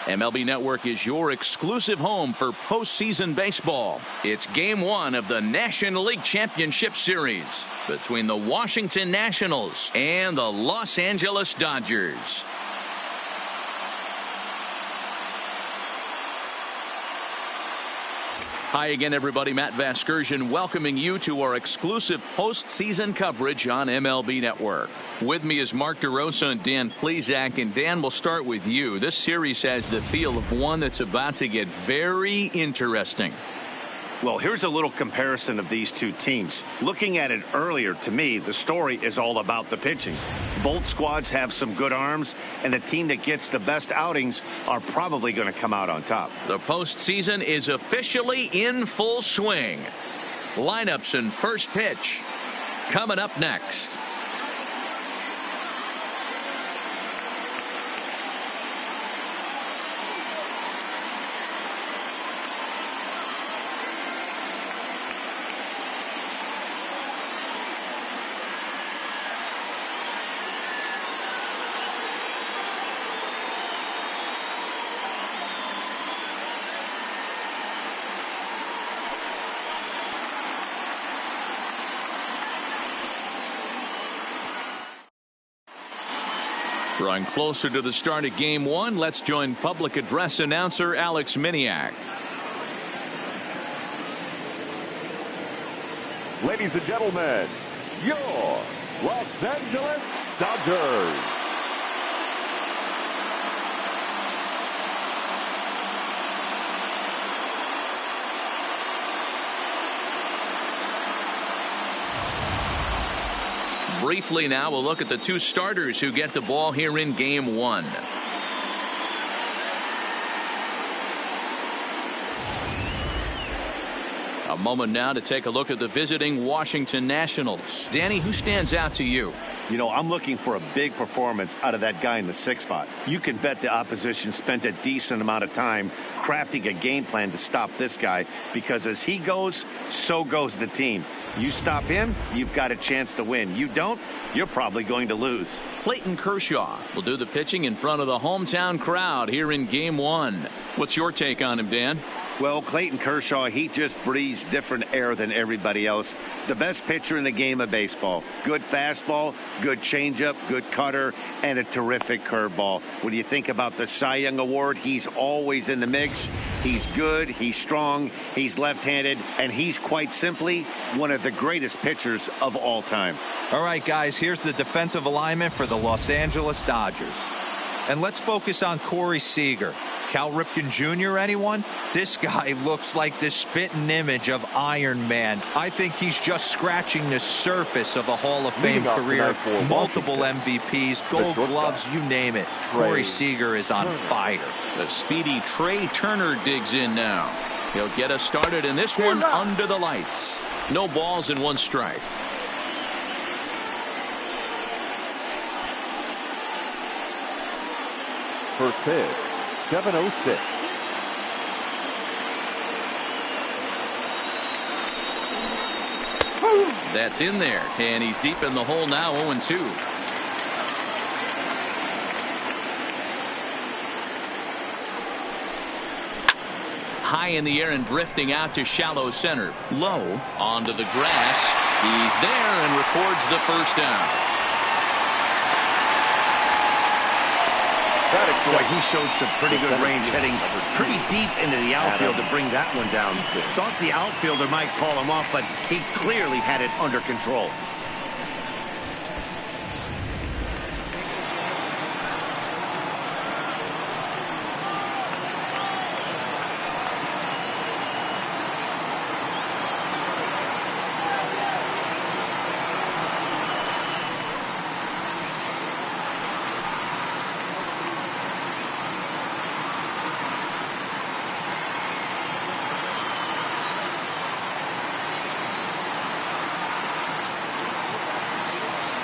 MLB Network is your exclusive home for postseason baseball. It's Game 1 of the National League Championship Series between the Washington Nationals and the Los Angeles Dodgers. Hi again, everybody. Matt Vasgersian welcoming you to our exclusive postseason coverage on MLB Network. With me is Mark DeRosa and Dan Plesac. And Dan, we'll start with you. This series has the feel of one that's about to get very interesting. Well, here's a little comparison of these two teams. Looking at it earlier, to me, the story is all about the pitching. Both squads have some good arms, and the team that gets the best outings are probably going to come out on top. The postseason is officially in full swing. Lineups and first pitch coming up next. Drawing closer to the start of Game 1, let's join public address announcer Alex Miniak. Ladies and gentlemen, your Los Angeles Dodgers. Briefly now, we'll look at the two starters who get the ball here in Game 1. A moment now to take a look at the visiting Washington Nationals. Danny, who stands out to you? You know, I'm looking for a big performance out of that guy in the sixth spot. You can bet the opposition spent a decent amount of time crafting a game plan to stop this guy, because as he goes, so goes the team. You stop him, you've got a chance to win. You don't, you're probably going to lose. Clayton Kershaw will do the pitching in front of the hometown crowd here in Game 1. What's your take on him, Dan? Well, Clayton Kershaw, he just breathes different air than everybody else. The best pitcher in the game of baseball. Good fastball, good changeup, good cutter, and a terrific curveball. When you think about the Cy Young Award, he's always in the mix. He's good, he's strong, he's left-handed, and he's quite simply one of the greatest pitchers of all time. All right, guys, here's the defensive alignment for the Los Angeles Dodgers. And let's focus on Corey Seager. Cal Ripken Jr., anyone? This guy looks like the spitting image of Iron Man. I think he's just scratching the surface of a Hall of Fame career. Multiple MVPs, Gold Gloves, you name it. Corey Seager is on fire. The speedy Trey Turner digs in now. He'll get us started in this one under the lights. No balls and one strike. First pitch. 7:06. That's in there, and he's deep in the hole now, 0-2. High in the air and drifting out to shallow center. Low onto the grass. He's there and records the first down. Boy, he showed some pretty good range, heading pretty deep into the outfield to bring that one down. Thought the outfielder might call him off, but he clearly had it under control.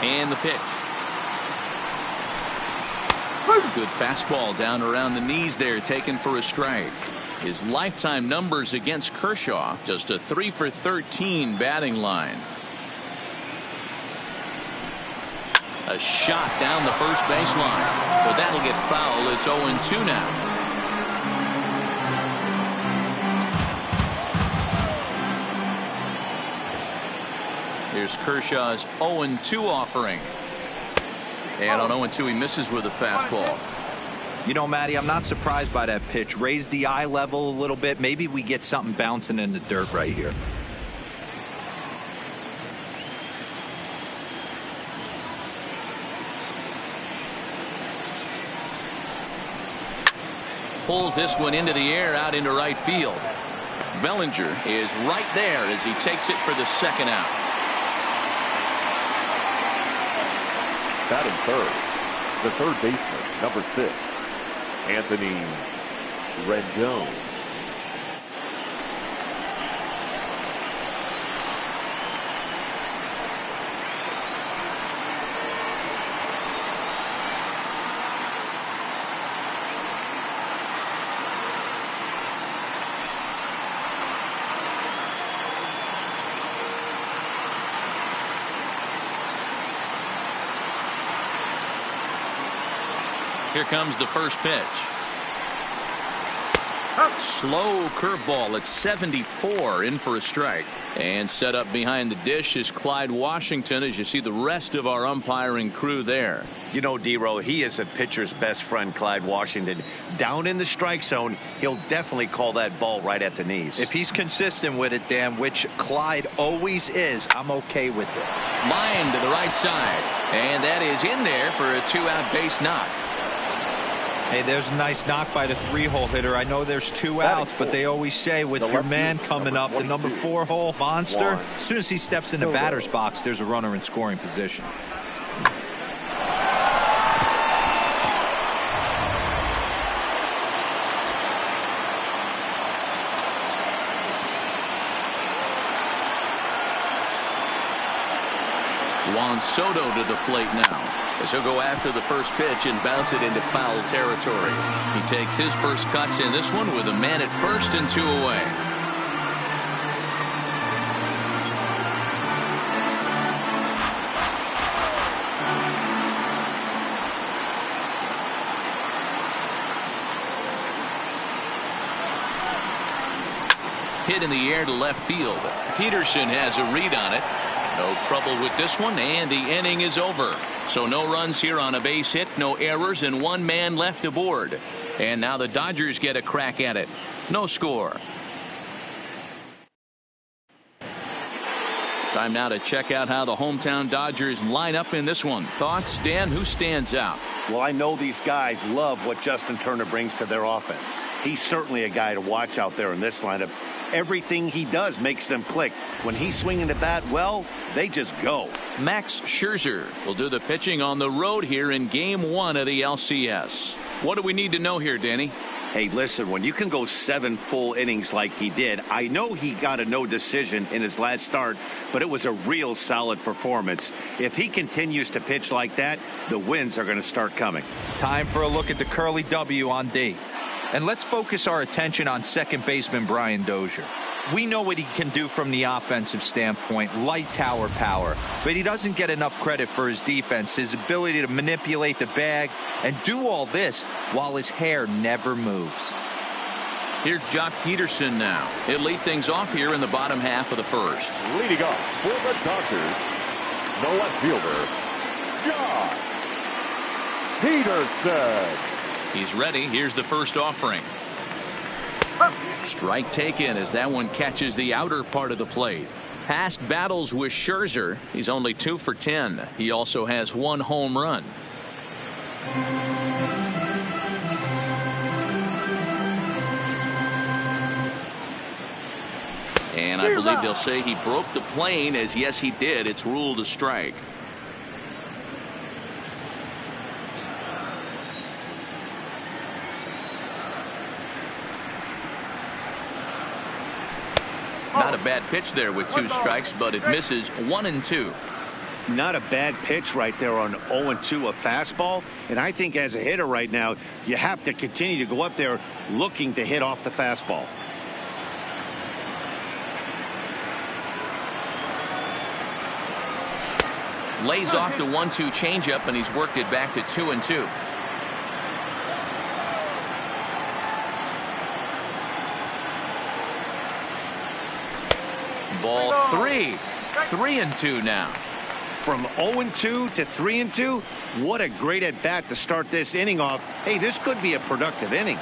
And the pitch. Good fastball down around the knees there, taken for a strike. His lifetime numbers against Kershaw, just a 3 for 13 batting line. A shot down the first baseline, but that'll get foul. It's 0-2 now. Here's Kershaw's 0-2 offering. And on 0-2, he misses with a fastball. You know, Matty, I'm not surprised by that pitch. Raise the eye level a little bit. Maybe we get something bouncing in the dirt right here. Pulls this one into the air out into right field. Bellinger is right there as he takes it for the second out. Batting third, the third baseman, number 6, Anthony Rendon. Here comes the first pitch. Slow curveball at 74, in for a strike. And set up behind the dish is Clyde Washington, as you see the rest of our umpiring crew there. You know, D-Row, he is a pitcher's best friend, Clyde Washington. Down in the strike zone, he'll definitely call that ball right at the knees. If he's consistent with it, Dan, which Clyde always is, I'm okay with it. Line to the right side. And that is in there for a 2-out base knock. Hey, there's a nice knock by the 3-hole hitter. I know there's 2 outs, but they always say with your man coming up, the number 4-hole monster, as soon as he steps in the batter's box, there's a runner in scoring position. Juan Soto to the plate now, as he'll go after the first pitch and bounce it into foul territory. He takes his first cuts in this one with a man at first and 2 away. Hit in the air to left field. Peterson has a read on it. No trouble with this one, and the inning is over. So no runs here on a base hit, no errors, and 1 man left aboard. And now the Dodgers get a crack at it. No score. Time now to check out how the hometown Dodgers line up in this one. Thoughts, Dan? Who stands out? Well, I know these guys love what Justin Turner brings to their offense. He's certainly a guy to watch out there in this lineup. Everything he does makes them click. When he's swinging the bat, well, they just go. Max Scherzer will do the pitching on the road here in Game 1 of the LCS. What do we need to know here, Danny? Hey, listen, when you can go 7 full innings like he did, I know he got a no decision in his last start, but it was a real solid performance. If he continues to pitch like that, the wins are going to start coming. Time for a look at the Curly W on D. And let's focus our attention on second baseman Brian Dozier. We know what he can do from the offensive standpoint, light tower power, but he doesn't get enough credit for his defense, his ability to manipulate the bag and do all this while his hair never moves. Here's Jock Peterson now. He'll lead things off here in the bottom half of the first. Leading off for the Dodgers, the left fielder, Jock Peterson. He's ready. Here's the first offering. Strike taken as that one catches the outer part of the plate. Past battles with Scherzer, he's only 2 for 10. He also has 1 home run. And I believe they'll say he broke the plane, as yes he did. It's ruled a strike. Not a bad pitch there with 2 strikes, but it misses 1 and 2. Not a bad pitch right there on 0-2, a fastball. And I think as a hitter right now, you have to continue to go up there looking to hit off the fastball. Lays off the 1-2 changeup, and he's worked it back to 2 and 2. Ball 3. 3-2 now. From 0-2 to 3-2, what a great at-bat to start this inning off. Hey, this could be a productive inning.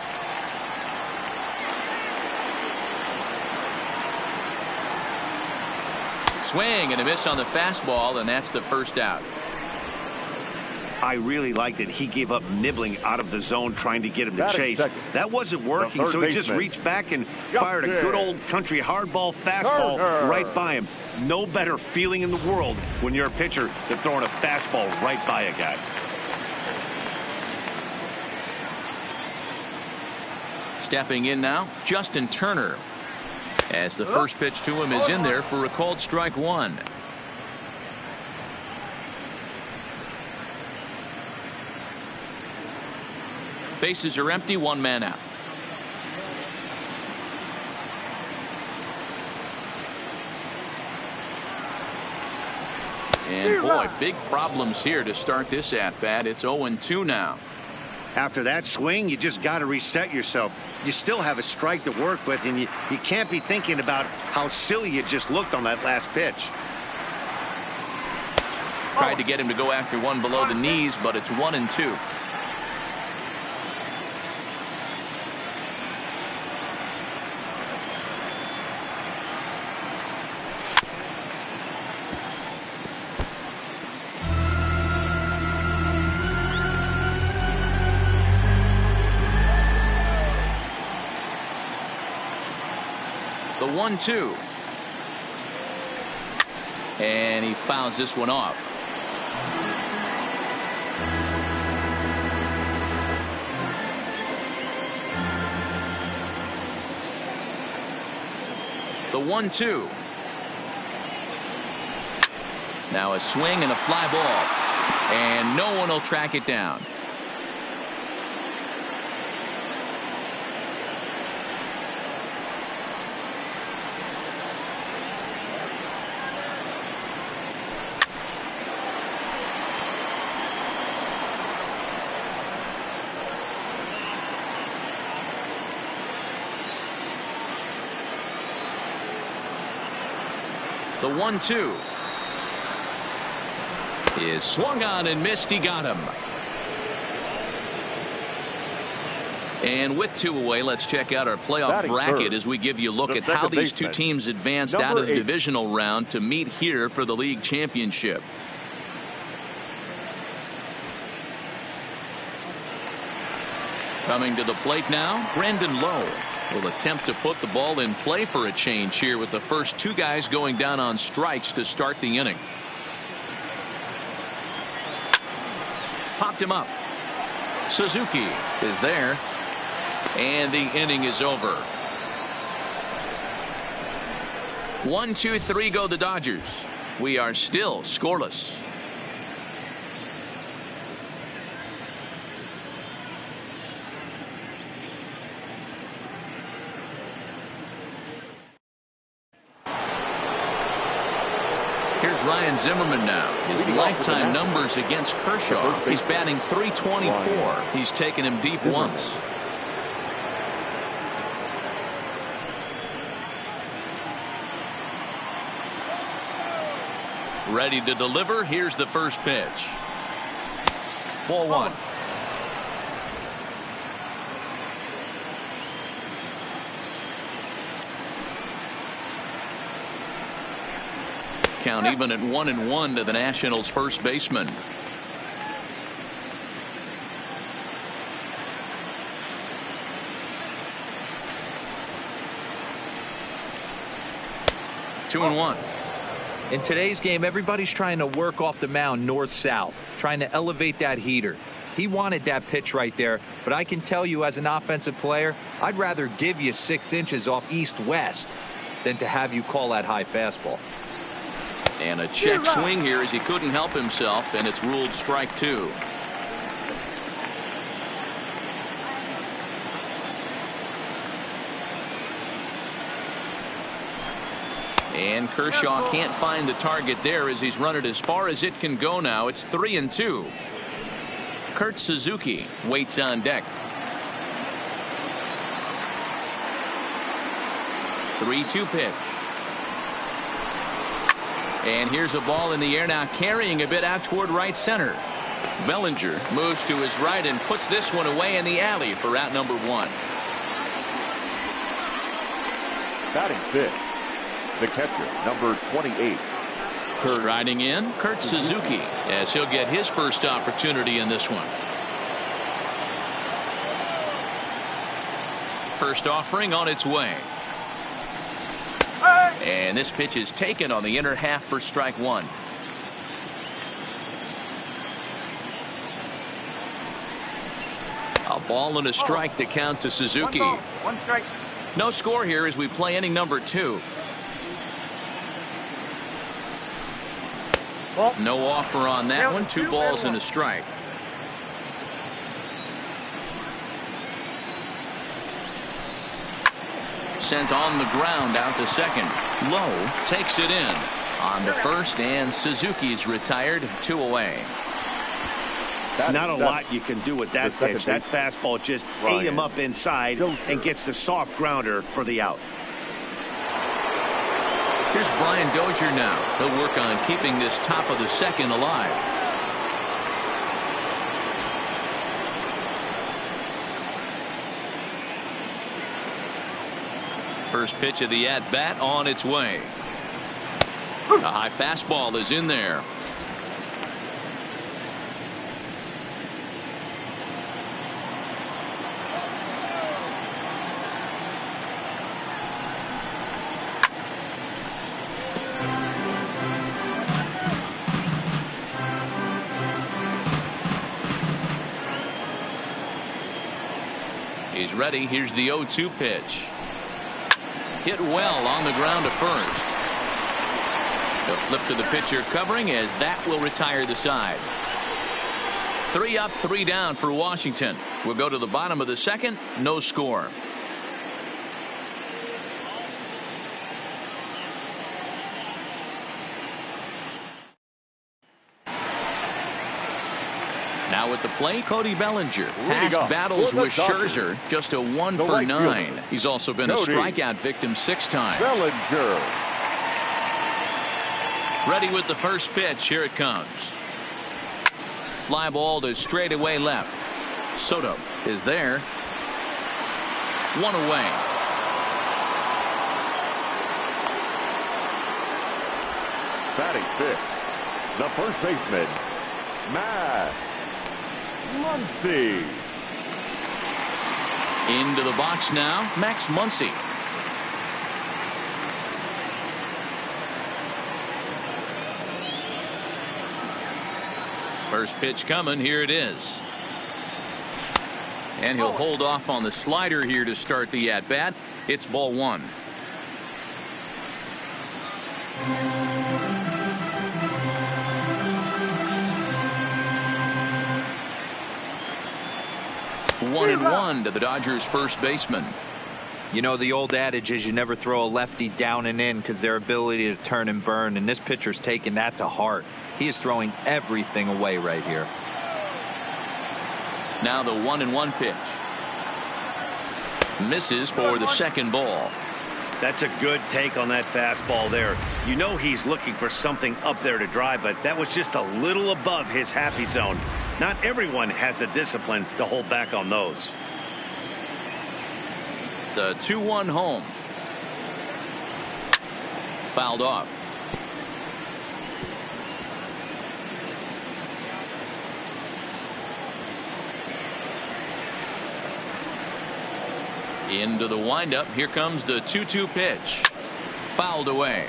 Swing and a miss on the fastball, and that's the first out. I really liked it. He gave up nibbling out of the zone trying to get him to chase. That wasn't working, so he just reached back and fired a good old country hardball fastball right by him. No better feeling in the world when you're a pitcher than throwing a fastball right by a guy. Stepping in now, Justin Turner. As the first pitch to him is in there for a called strike one. Bases are empty, one man out. And boy, big problems here to start this at bat. It's 0-2 now. After that swing, you just got to reset yourself. You still have a strike to work with, and you can't be thinking about how silly you just looked on that last pitch. Tried to get him to go after one below the knees, but it's 1-2. The 1-2. And he fouls this one off. The 1-2. Now a swing and a fly ball. And no one will track it down. The 1-2 is swung on and missed. He got him. And with two away, let's check out our playoff bracket as we give you a look at how these two teams advanced out of the divisional round to meet here for the league championship. Coming to the plate now, Brandon Lowe will attempt to put the ball in play for a change here with the first two guys going down on strikes to start the inning. Popped him up. Suzuki is there. And the inning is over. 1-2-3 go the Dodgers. We are still scoreless. Here's Ryan Zimmerman now. His lifetime numbers against Kershaw. He's batting .324. He's taken him deep once. Ready to deliver. Here's the first pitch. Ball one. Count even at 1-1 to the Nationals' first baseman. Two and one. In today's game, everybody's trying to work off the mound north-south, trying to elevate that heater. He wanted that pitch right there, but I can tell you as an offensive player, I'd rather give you 6 inches off east-west than to have you call that high fastball. And a check swing here as he couldn't help himself, and it's ruled strike two. And Kershaw can't find the target there as he's run it as far as it can go now. It's 3-2. Kurt Suzuki waits on deck. 3-2 pitch. And here's a ball in the air now, carrying a bit out toward right center. Bellinger moves to his right and puts this one away in the alley for out number 1. Batting fifth, the catcher, number 28. Striding in, Kurt Suzuki, as he'll get his first opportunity in this one. First offering on its way. And this pitch is taken on the inner half for strike 1. A ball and a strike to count to Suzuki. One strike. No score here as we play inning number 2. No offer on that one. 2 balls and a strike. Sent on the ground out to second. Lowe takes it in on the first, and Suzuki's retired. 2 away. Not a lot you can do with that pitch. That fastball just ate him up inside and gets the soft grounder for the out. Here's Brian Dozier now. He'll work on keeping this top of the second alive. First pitch of the at-bat on its way. A high fastball is in there. He's ready. Here's the 0-2 pitch. Hit well on the ground to first. The flip to the pitcher covering, as that will retire the side. 3 up, 3 down for Washington. We'll go to the bottom of the second. No score. Now at the plate, Cody Bellinger. Past battles with Scherzer, just a 1 for 9. He's also been a strikeout victim 6 times. Bellinger. Ready with the first pitch. Here it comes. Fly ball to straightaway left. Soto is there. 1 away. Batting fifth, the first baseman, Matt Muncy. Into the box now, Max Muncy. First pitch coming. Here it is. And he'll hold off on the slider here to start the at-bat. It's ball 1. One and 1 to the Dodgers first baseman. You know, the old adage is you never throw a lefty down and in because their ability to turn and burn, and this pitcher's taking that to heart. He is throwing everything away right here. Now the 1-1 pitch. Misses for the second ball. That's a good take on that fastball there. You know he's looking for something up there to drive, but that was just a little above his happy zone. Not everyone has the discipline to hold back on those. The 2-1 home. Fouled off. Into the windup. Here comes the 2-2 pitch. Fouled away.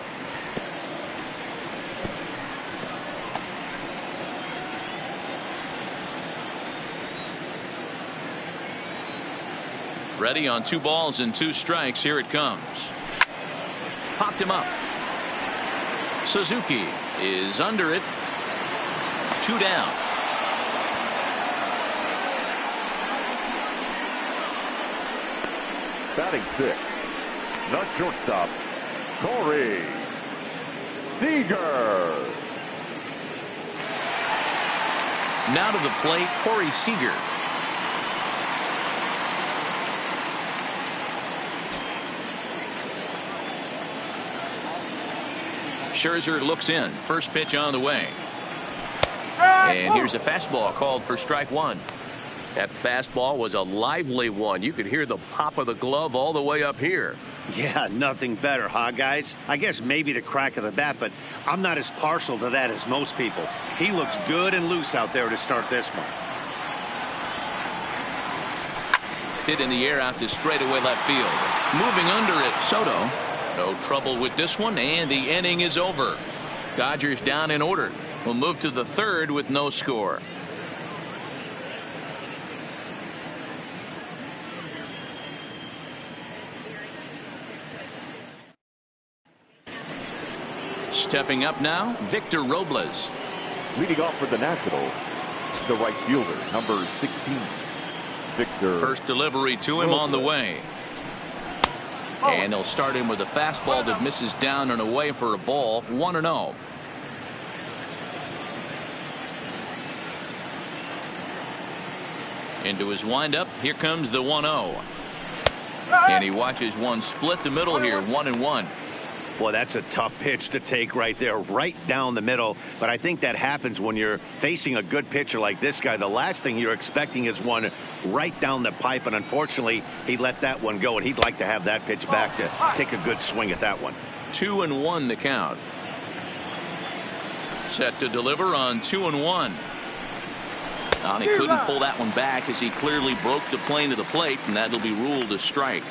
Ready on 2 balls and 2 strikes. Here it comes. Popped him up. Suzuki is under it. 2 down. Batting sixth, the shortstop, Corey Seager. Now to the plate, Corey Seager. Scherzer looks in. First pitch on the way. And here's a fastball called for strike one. That fastball was a lively one. You could hear the pop of the glove all the way up here. Yeah, nothing better, huh, guys? I guess maybe the crack of the bat, but I'm not as partial to that as most people. He looks good and loose out there to start this one. Hit in the air out to straightaway left field. Moving under it, Soto. No trouble with this one, and the inning is over. Dodgers down in order. We'll move to the third with no score. Stepping up now, Victor Robles. Leading off for the Nationals, the right fielder, number 16, Victor. First delivery to him on the way. And they'll start him with a fastball that misses down and away for a ball. 1-0. Into his windup. Here comes the 1-0. And he watches one split the middle here. 1-1. Boy, that's a tough pitch to take right there, right down the middle. But I think that happens when you're facing a good pitcher like this guy. The last thing you're expecting is one right down the pipe. And unfortunately, he let that one go. And he'd like to have that pitch back to take a good swing at that one. 2-1 the count. Set to deliver on 2-1. He couldn't pull that one back as he clearly broke the plane to the plate, and that'll be ruled a strike.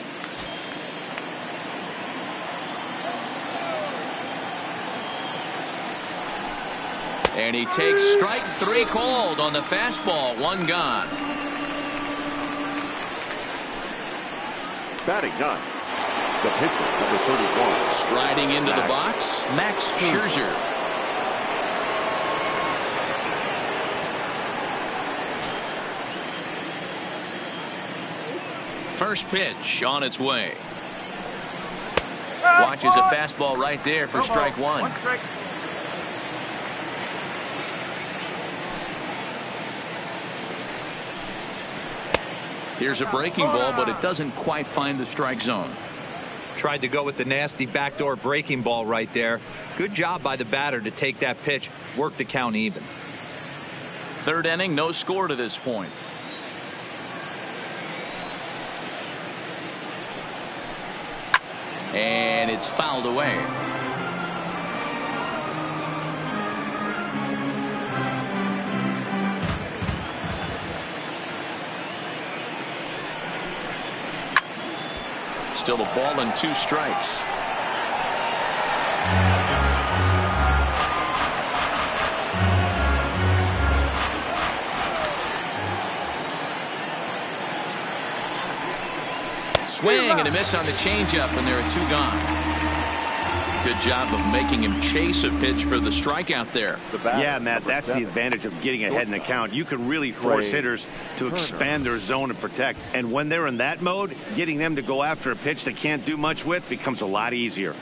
And he takes strike three called on the fastball. One gone. Batting none. The pitcher, number 31. Striding into the box, Max Scherzer. First pitch on its way. Watches a fastball right there for strike one. Here's a breaking ball, but it doesn't quite find the strike zone. Tried to go with the nasty backdoor breaking ball right there. Good job by the batter to take that pitch, work the count even. Third inning, no score to this point. And it's fouled away. Still a ball and two strikes. Swing and a miss on the changeup, and there are two gone. Good job of making him chase a pitch for the strikeout there. Yeah, Matt, that's the advantage of getting ahead in the count. You can really force hitters to expand their zone and protect. And when they're in that mode, getting them to go after a pitch they can't do much with becomes a lot easier.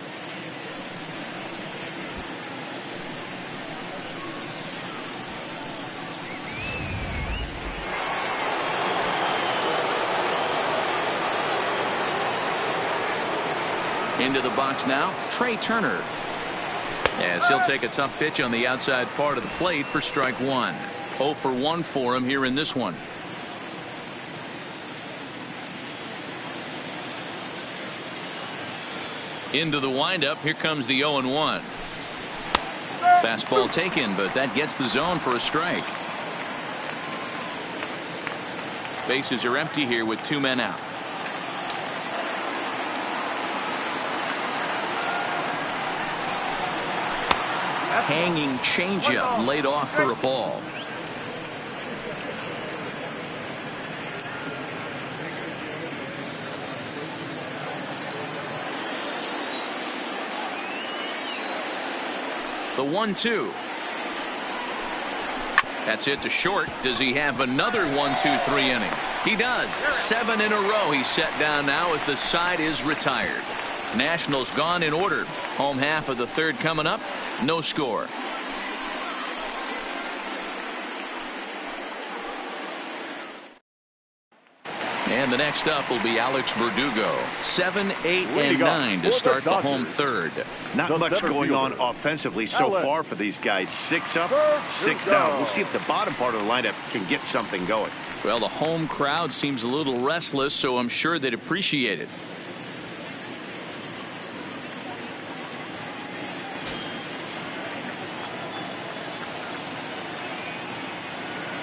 Into the box now, Trey Turner. As he'll take a tough pitch on the outside part of the plate for strike one. 0 for 1 for him here in this one. Into the windup. Here comes the 0-1. Fastball taken, but that gets the zone for a strike. Bases are empty here with two men out. Hanging changeup laid off for a ball. The 1-2. That's it to short. Does he have another 1-2-3 inning? He does. 7 in a row he's set down now as the side is retired. Nationals gone in order. Home half of the third coming up. No score. And the next up will be Alex Verdugo. 7, 8, and 9 to start the home third. Not much going on offensively so far for these guys. 6 up, 6 down. We'll see if the bottom part of the lineup can get something going. Well, the home crowd seems a little restless, so I'm sure they'd appreciate it.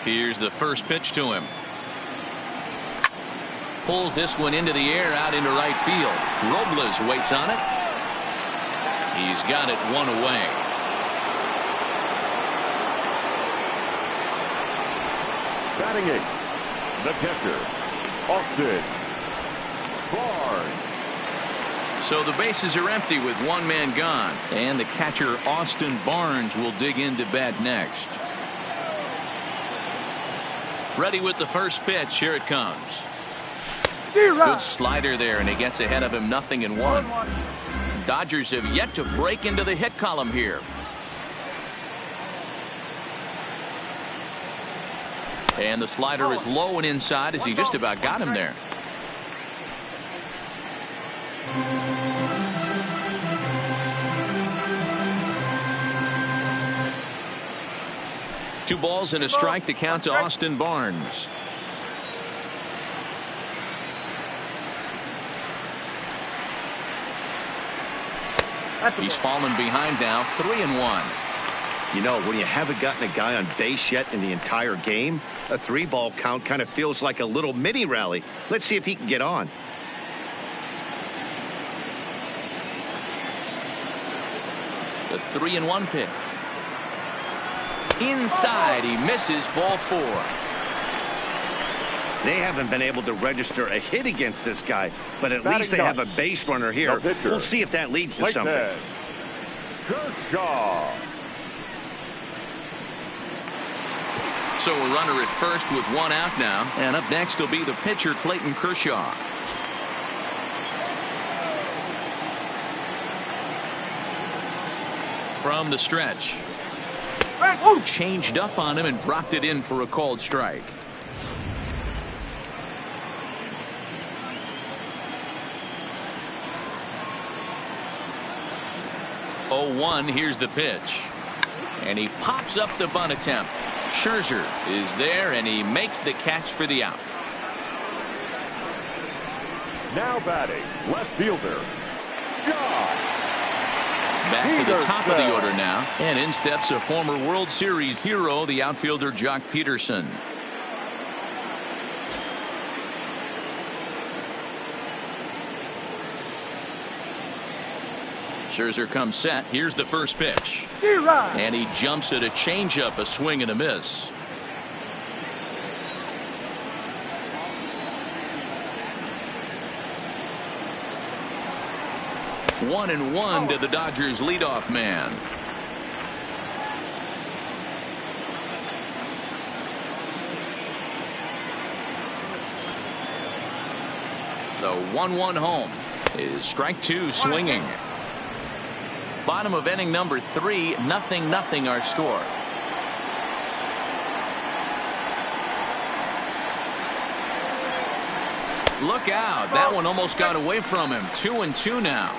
Here's the first pitch to him. Pulls this one into the air out into right field. Robles waits on it. He's got it one away. Batting 8, the catcher, Austin Barnes. So the bases are empty with one man gone. And the catcher, Austin Barnes, will dig into bat next. Ready with the first pitch. Here it comes. Good slider there, and he gets ahead of him 0-1. Dodgers have yet to break into the hit column here. And the slider is low and inside as he just about got him there. Two balls and a strike to count to Austin Barnes. He's fallen behind now, 3-1. You know, when you haven't gotten a guy on base yet in the entire game, a 3-ball count kind of feels like a little mini rally. Let's see if he can get on. The 3-1 pitch. Inside, he misses, ball 4. They haven't been able to register a hit against this guy, but at least they have a base runner here. We'll see if that leads to something. Kershaw. So a runner at first with one out now. And up next will be the pitcher, Clayton Kershaw. From the stretch. Changed up on him and dropped it in for a called strike. Oh, 1. Here's the pitch. And he pops up the bunt attempt. Scherzer is there, and he makes the catch for the out. Now batting, left fielder, Josh. Back to the top of the order now. And in steps a former World Series hero, the outfielder Jock Peterson. Scherzer comes set. Here's the first pitch. And he jumps at a changeup, a swing and a miss. One and one to the Dodgers leadoff man. The 1-1 home is strike 2 swinging. Bottom of inning number 3, 0-0 our score. Look out, that one almost got away from him. 2-2 now.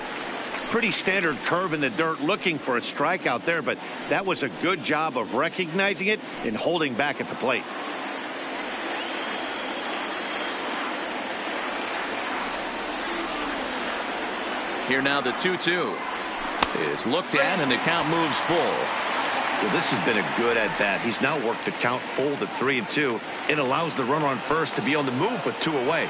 Pretty standard curve in the dirt, looking for a strikeout there, but that was a good job of recognizing it and holding back at the plate. Here now the 2-2 is looked at, and the count moves full. Well, this has been a good at bat. He's now worked the count full to 3-2. It allows the runner on first to be on the move with 2 away.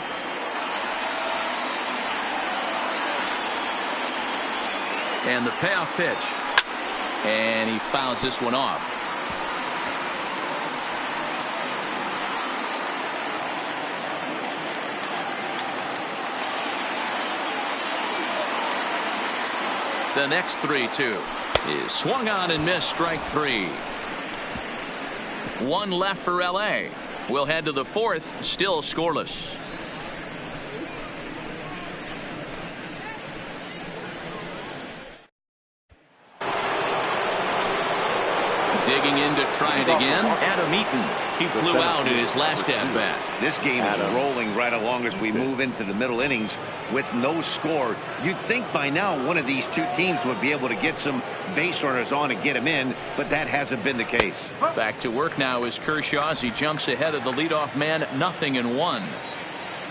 And the payoff pitch, and he fouls this one off. The next 3-2 is swung on and missed, strike 3. 1 left for LA. We'll head to the 4th, still scoreless. Digging in to try it again. Adam Eaton. He flew out in his last at-bat. This game is rolling right along as we move into the middle innings with no score. You'd think by now one of these two teams would be able to get some base runners on and get them in, but that hasn't been the case. Back to work now is Kershaw as he jumps ahead of the leadoff man, 0-1.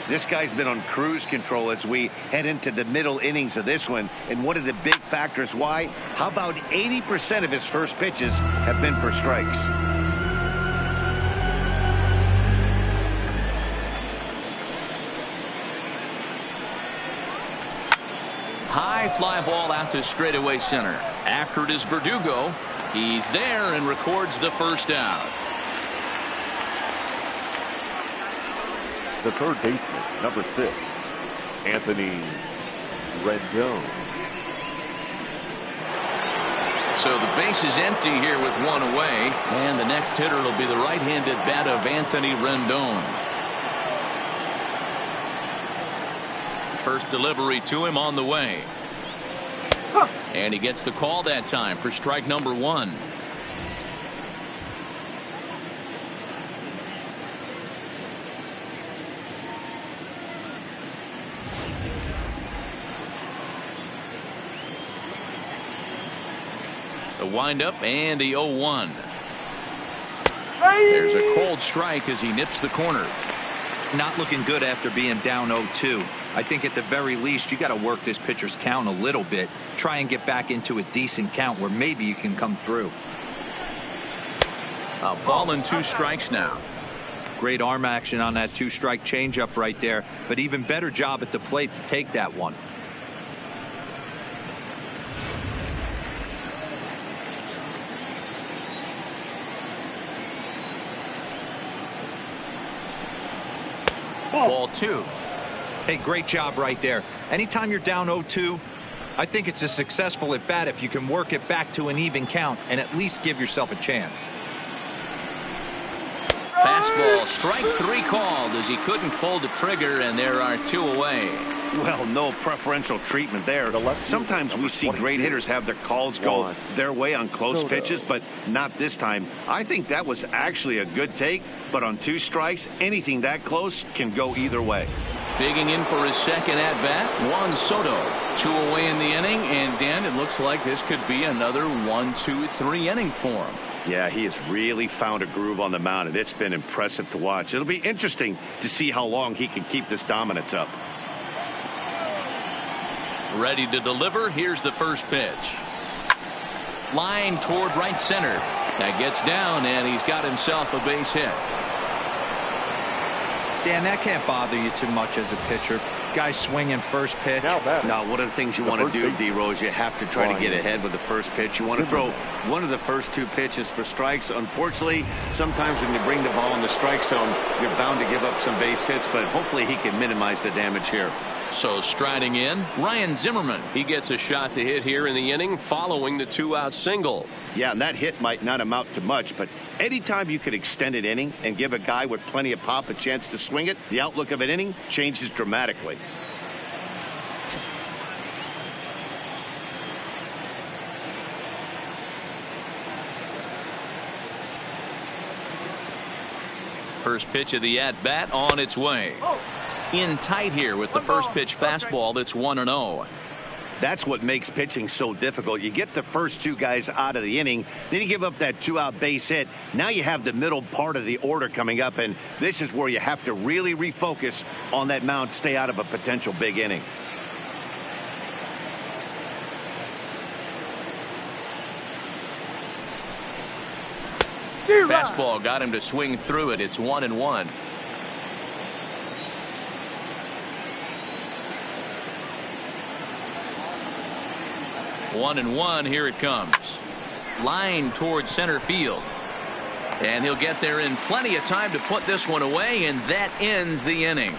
This guy's been on cruise control as we head into the middle innings of this one. And one of the big factors why, how about 80% of his first pitches have been for strikes? High fly ball out to straightaway center. After it is Verdugo. He's there and records the first out. The third baseman, number 6, Anthony Rendon. So the base is empty here with one away, and the next hitter will be the right-handed bat of Anthony Rendon. First delivery to him on the way. And he gets the call that time for strike number 1. The windup and the 0-1. There's a cold strike as he nips the corner. Not looking good after being down 0-2. I think at the very least you got to work this pitcher's count a little bit. Try and get back into a decent count where maybe you can come through. A ball and 2 strikes now. Great arm action on that 2-strike changeup right there, but even better job at the plate to take that one. Ball 2. Hey, great job right there. Anytime you're down 0-2, I think it's a successful at bat if you can work it back to an even count and at least give yourself a chance. Fastball, strike 3 called as he couldn't pull the trigger, and there are 2 away. Well, no preferential treatment there. Sometimes we see great hitters have their calls go their way on close pitches, but not this time. I think that was actually a good take, but on 2 strikes, anything that close can go either way. Digging in for his second at-bat, Juan Soto. 2 away in the inning, and Dan, it looks like this could be another 1-2-3 inning for him. Yeah, he has really found a groove on the mound, and it's been impressive to watch. It'll be interesting to see how long he can keep this dominance up. Ready to deliver. Here's the first pitch. Line toward right center. That gets down, and he's got himself a base hit. Dan, that can't bother you too much as a pitcher. Guy swinging first pitch. Now, one of the things you want to do, D-Rose, you have to try to get ahead with the first pitch. You want to throw one of the first 2 pitches for strikes. Unfortunately, sometimes when you bring the ball in the strike zone, you're bound to give up some base hits, but hopefully he can minimize the damage here. So striding in, Ryan Zimmerman. He gets a shot to hit here in the inning following the 2-out single. Yeah, and that hit might not amount to much, but anytime you could extend an inning and give a guy with plenty of pop a chance to swing it, the outlook of an inning changes dramatically. First pitch of the at-bat on its way. In tight here with the first pitch fastball that's 1-0. That's what makes pitching so difficult. You get the first 2 guys out of the inning, then you give up that 2-out base hit. Now you have the middle part of the order coming up, and this is where you have to really refocus on that mound, stay out of a potential big inning. Fastball got him to swing through it. It's 1-1. One and one. Here it comes. Line towards center field. And he'll get there in plenty of time to put this one away, and that ends the inning.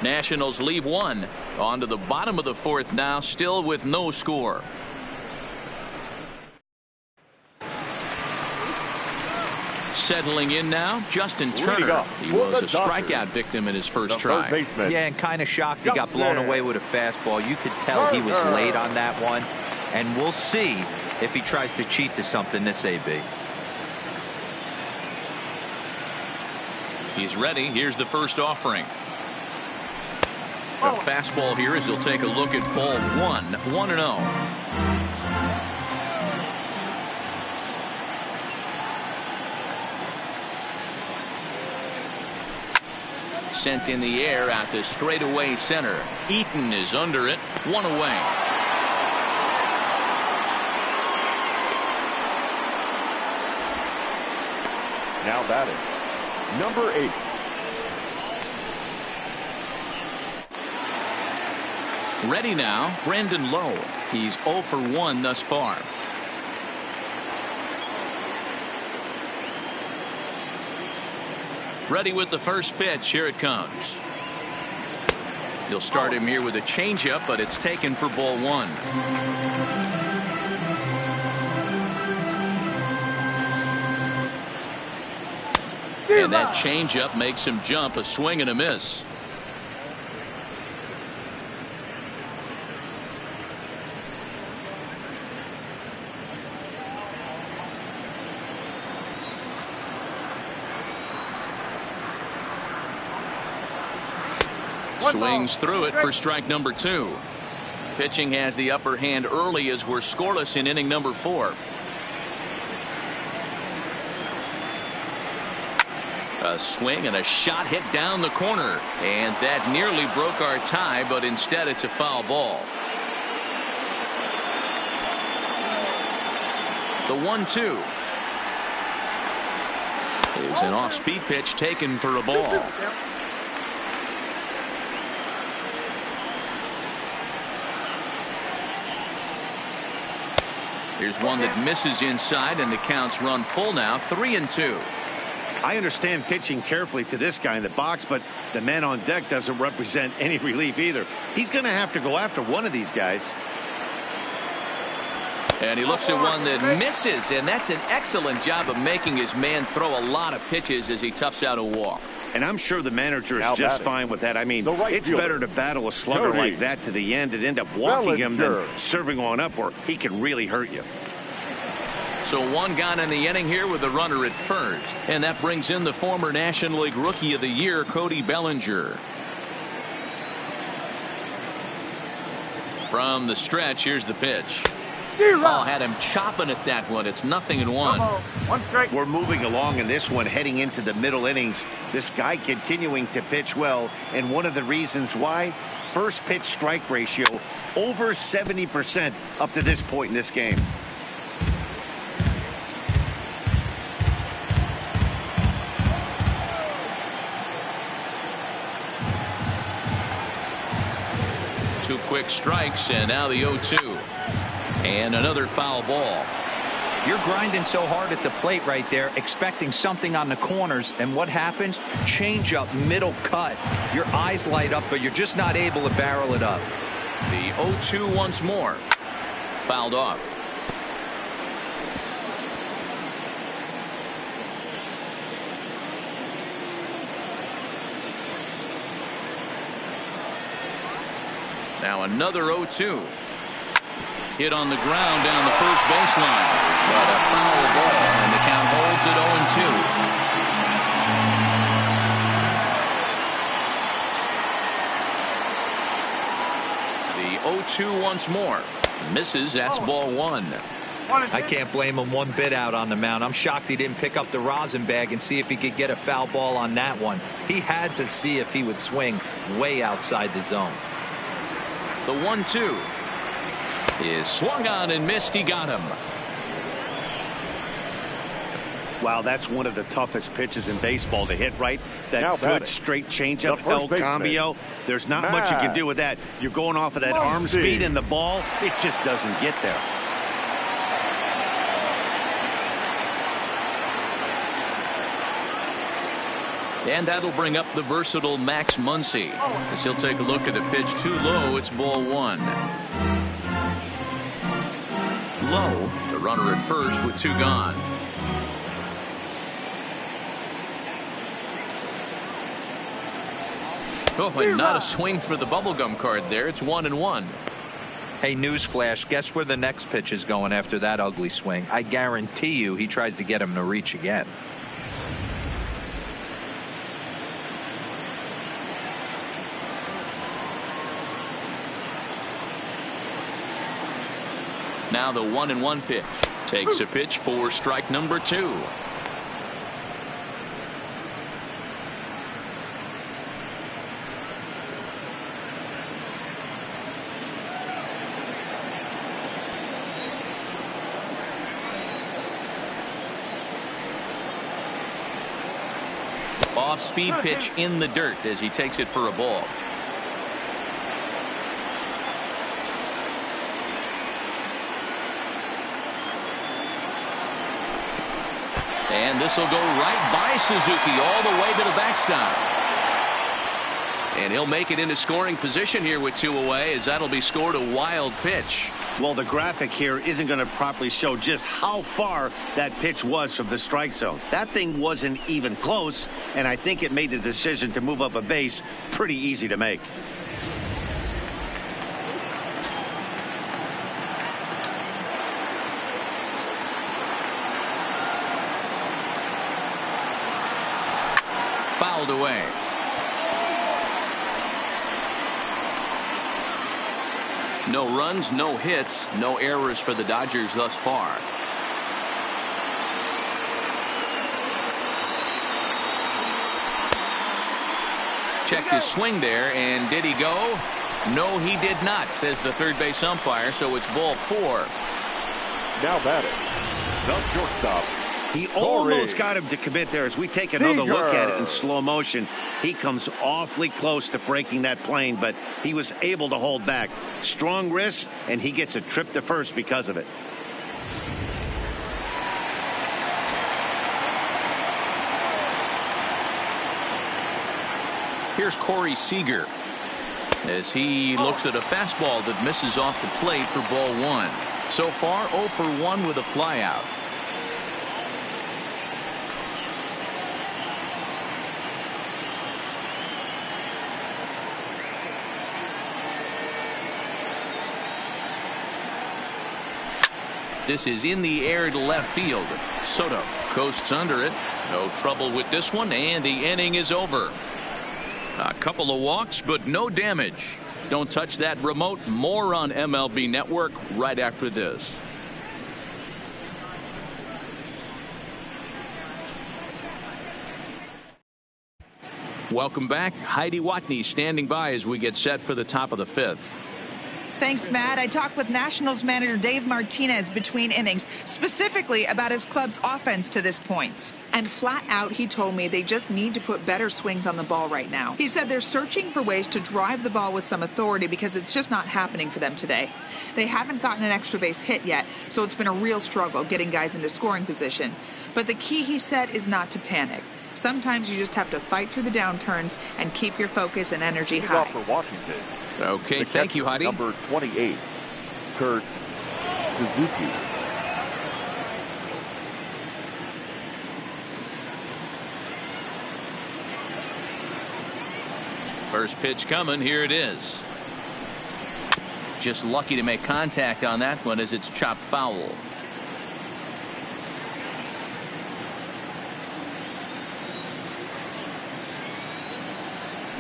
Nationals leave 1. On to the bottom of the 4th now, still with no score. Settling in now, Justin Turner. He was a strikeout victim in his first try. Yeah, and kind of shocked he got blown away with a fastball. You could tell he was late on that one. And we'll see if he tries to cheat to something this AB. He's ready. Here's the first offering. A fastball here as he'll take a look at ball 1-0. Sent in the air out to straightaway center. Eaton is under it. 1 away. Now batting, number 8. Ready now, Brandon Lowe. He's 0 for 1 thus far. Ready with the first pitch. Here it comes. He'll start him here with a changeup, but it's taken for ball 1. And that changeup makes him jump. A swing and a miss. Swings through it for strike number 2. Pitching has the upper hand early as we're scoreless in inning number 4. A swing and a shot hit down the corner, and that nearly broke our tie, but instead it's a foul ball. The 1-2 is an off-speed pitch taken for a ball. Here's one that misses inside, and the count's run full now. 3-2. I understand pitching carefully to this guy in the box, but the man on deck doesn't represent any relief either. He's going to have to go after one of these guys. And he looks at one that misses, and that's an excellent job of making his man throw a lot of pitches as he toughs out a walk. And I'm sure the manager is just fine with that. I mean, it's better to battle a slugger like that to the end and end up walking him than serving on up where he can really hurt you. So one gone in the inning here with a runner at first. And that brings in the former National League Rookie of the Year, Cody Bellinger. From the stretch, here's the pitch. Oh, had him chopping at that one. It's 0-1. We're moving along in this one, heading into the middle innings. This guy continuing to pitch well, and one of the reasons why, first pitch strike ratio over 70% up to this point in this game. Two quick strikes, and now the 0-2. And another foul ball. You're grinding so hard at the plate right there, expecting something on the corners, and what happens? Change up, middle cut. Your eyes light up, but you're just not able to barrel it up. The 0-2 once more. Fouled off. Now another 0-2. Hit on the ground down the first baseline. But a foul ball, and the count holds at 0-2. The 0-2 once more. Misses. That's ball 1. I can't blame him one bit out on the mound. I'm shocked he didn't pick up the rosin bag and see if he could get a foul ball on that one. He had to see if he would swing way outside the zone. The 1-2 is swung on and missed. He got him. Wow, that's one of the toughest pitches in baseball to hit, right? That good straight changeup, El Cambio. There's not much you can do with that. You're going off of that arm speed, and the ball, it just doesn't get there. And that'll bring up the versatile Max Muncy as he'll take a look at the pitch too low. It's ball 1. Low, the runner at first with 2 gone. Oh, and not a swing for the bubblegum card there. It's 1-1. Hey, newsflash, guess where the next pitch is going after that ugly swing? I guarantee you he tries to get him to reach again. Now the 1-1 pitch. Takes a pitch for strike number 2. Off-speed pitch in the dirt as he takes it for a ball. And this will go right by Suzuki all the way to the backstop. And he'll make it into scoring position here with 2 away, as that'll be scored a wild pitch. Well, the graphic here isn't going to properly show just how far that pitch was from the strike zone. That thing wasn't even close, and I think it made the decision to move up a base pretty easy to make. Fouled away. No runs, no hits, no errors for the Dodgers thus far. Checked his swing there, and did he go? No, he did not, says the third base umpire, so it's ball 4. Now batting, the shortstop. He almost got him to commit there. As we take another look at it in slow motion, he comes awfully close to breaking that plane, but he was able to hold back. Strong wrist, and he gets a trip to first because of it. Here's Corey Seager as he looks at a fastball that misses off the plate for ball 1. So far 0 for 1 with a flyout. This is in the air to left field. Soto coasts under it. No trouble with this one, and the inning is over. A couple of walks, but no damage. Don't touch that remote. More on MLB Network right after this. Welcome back. Heidi Watney standing by as we get set for the top of the 5th. Thanks, Matt. I talked with Nationals manager Dave Martinez between innings, specifically about his club's offense to this point. And flat out, he told me they just need to put better swings on the ball right now. He said they're searching for ways to drive the ball with some authority because it's just not happening for them today. They haven't gotten an extra base hit yet, so it's been a real struggle getting guys into scoring position. But the key, he said, is not to panic. Sometimes you just have to fight through the downturns and keep your focus and energy high. Off for Washington. Okay, thank you, Heidi. Number 28, Kurt Suzuki. First pitch coming. Here it is. Just lucky to make contact on that one as it's chopped foul.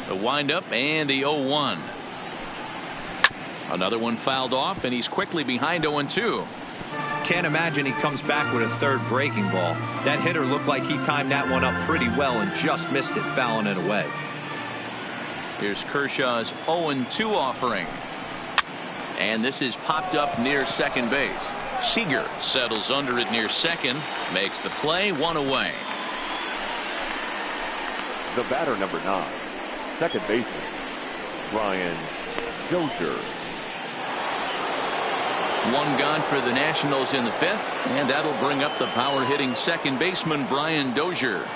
The windup and the 0-1. Another one fouled off, and he's quickly behind 0-2. Can't imagine he comes back with a third breaking ball. That hitter looked like he timed that one up pretty well and just missed it, fouling it away. Here's Kershaw's 0-2 offering. And this is popped up near second base. Seager settles under it near second, makes the play, 1 away. The batter, number 9, second baseman, Brian Dozier. 1 gone for the Nationals in the 5th, and that'll bring up the power hitting second baseman Brian Dozier.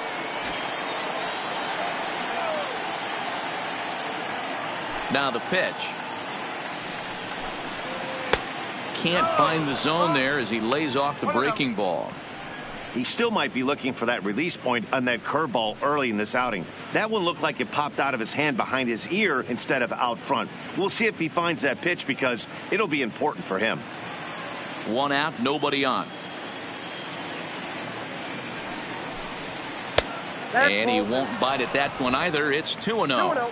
Now the pitch. Can't find the zone there as he lays off the breaking ball. He still might be looking for that release point on that curveball early in this outing. That one looked like it popped out of his hand behind his ear instead of out front. We'll see if he finds that pitch because it'll be important for him. 1 out, nobody on. And he won't bite at that one either. It's 2-0.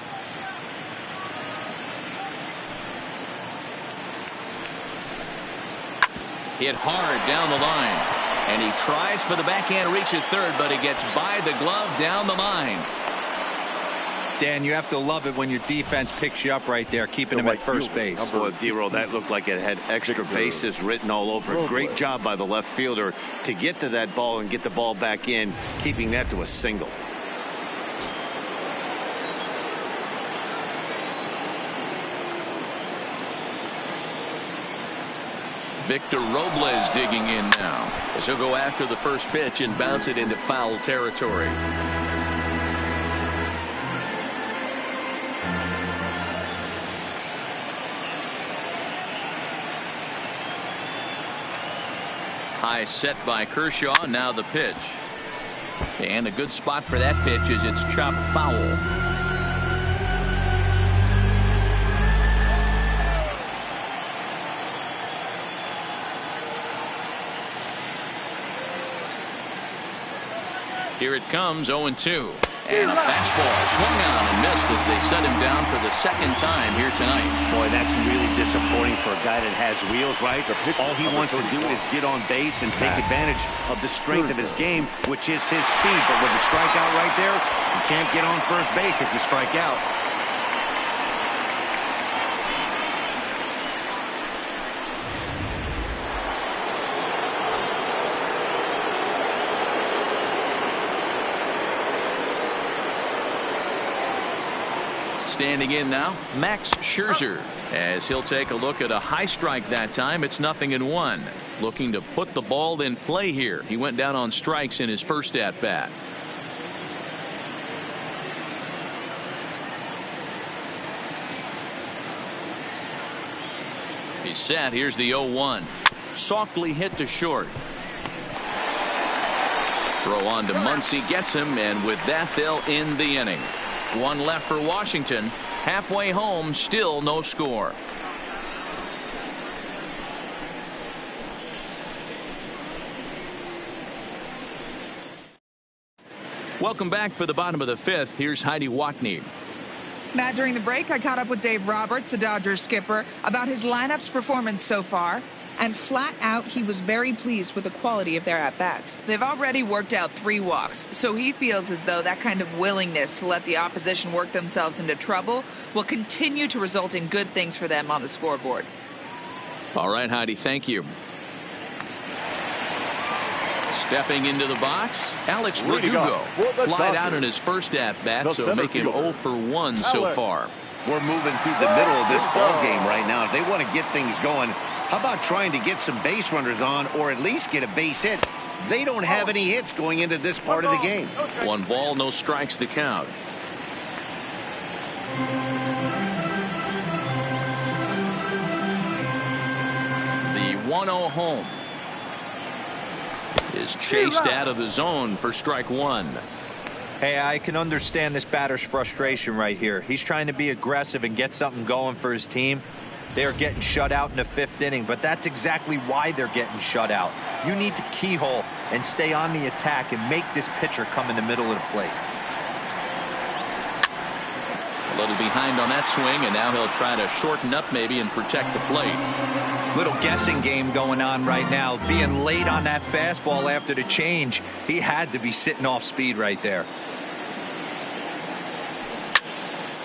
Hit hard down the line. And he tries for the backhand reach at third, but he gets by the glove down the line. Dan, you have to love it when your defense picks you up right there, keeping him at first base. Boy, D-Roll, that looked like it had extra bases written all over it. Great job by the left fielder to get to that ball and get the ball back in, keeping that to a single. Victor Robles digging in now as he'll go after the first pitch and bounce it into foul territory. High set by Kershaw. Now the pitch. And a good spot for that pitch is it's chopped foul. Here it comes, 0-2. And a fastball swung on and missed as they set him down for the second time here tonight. Boy, that's really disappointing for a guy that has wheels, right? All he wants to do is get on base and take advantage of the strength of his game, which is his speed. But with the strikeout right there, you can't get on first base if you strike out. Standing in now, Max Scherzer, as he'll take a look at a high strike that time. It's 0-1. Looking to put the ball in play here. He went down on strikes in his first at bat. He's set. Here's the 0-1. Softly hit to short. Throw on to Muncy, gets him, and with that they'll end the inning. One left for Washington. Halfway home, still no score. Welcome back for the bottom of the fifth. Here's Heidi Watney. Matt, during the break, I caught up with Dave Roberts, the Dodgers skipper, about his lineup's performance so far. And flat out, he was very pleased with the quality of their at-bats. They've already worked out 3 walks, so he feels as though that kind of willingness to let the opposition work themselves into trouble will continue to result in good things for them on the scoreboard. All right, Heidi, thank you. Stepping into the box, Alex Verdugo flied out in his first at-bat, so make him 0 for 1 so far. We're moving through the middle of this ball game right now. If they want to get things going, how about trying to get some base runners on or at least get a base hit? They don't have any hits going into this part of the game. 1 ball, no strikes to count. The 1-0 home is chased out of the zone for strike 1. Hey, I can understand this batter's frustration right here. He's trying to be aggressive and get something going for his team. They're getting shut out in the 5th inning, but that's exactly why they're getting shut out. You need to keyhole and stay on the attack and make this pitcher come in the middle of the plate. A little behind on that swing, and now he'll try to shorten up maybe and protect the plate. Little guessing game going on right now. Being late on that fastball after the change, he had to be sitting off speed right there.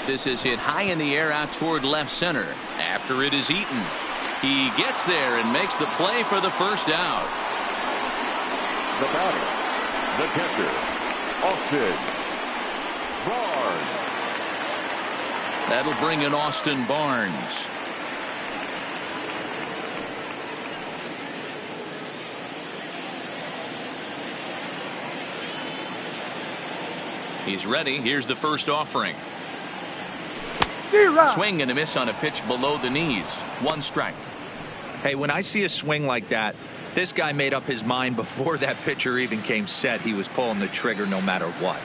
This is hit high in the air out toward left center. After it is eaten, he gets there and makes the play for the first out. The batter, the catcher, Austin Barnes. That'll bring in Austin Barnes. He's ready. Here's the first offering. Swing and a miss on a pitch below the knees. 1 strike. Hey, when I see a swing like that, this guy made up his mind before that pitcher even came set. He was pulling the trigger no matter what.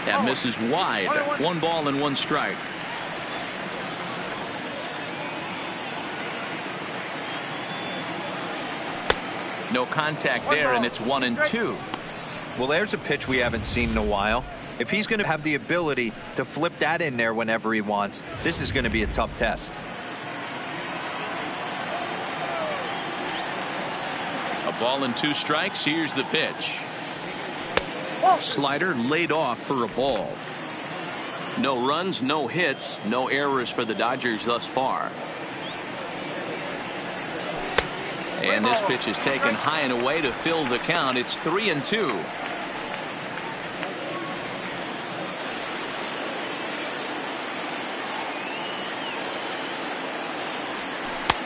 That misses wide. 1 ball and 1 strike. No contact there, and it's 1-2. Well, there's a pitch we haven't seen in a while. If he's going to have the ability to flip that in there whenever he wants, this is going to be a tough test. A ball and 2 strikes. Here's the pitch. Slider laid off for a ball. No runs, no hits, no errors for the Dodgers thus far. And this pitch is taken high and away to fill the count. It's 3-2.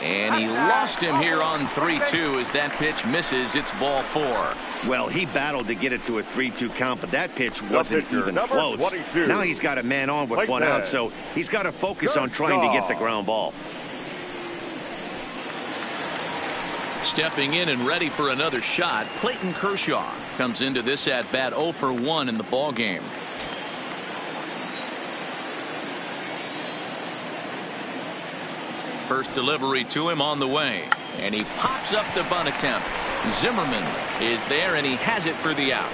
And he lost him here on 3-2 as that pitch misses. It's ball 4. Well, he battled to get it to a 3-2 count, but that pitch wasn't even close. 22. Now he's got a man on with one out, so he's got to focus on trying to get the ground ball. Stepping in and ready for another shot, Clayton Kershaw comes into this at bat 0 for 1 in the ball game. First delivery to him on the way, and he pops up the bunt attempt. Zimmerman is there, and he has it for the out.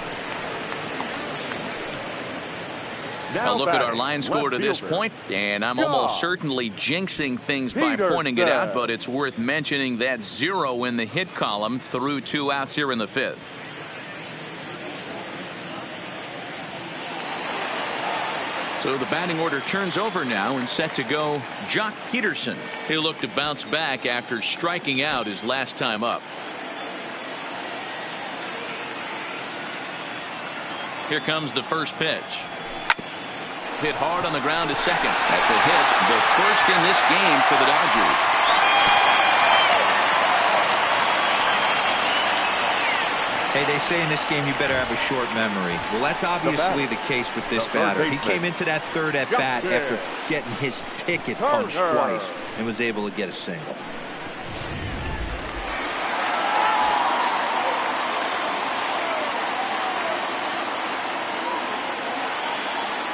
A look at our line score to this point, and I'm almost certainly jinxing things by pointing it out, but it's worth mentioning that 0 in the hit column through 2 outs here in the 5th. So the batting order turns over now and set to go Jock Peterson. He'll look to bounce back after striking out his last time up. Here comes the first pitch. Hit hard on the ground to second. That's a hit, the first in this game for the Dodgers. Hey, they say in this game you better have a short memory. Well, that's obviously the case with this batter. He came into that third at bat after getting his ticket punched twice and was able to get a single.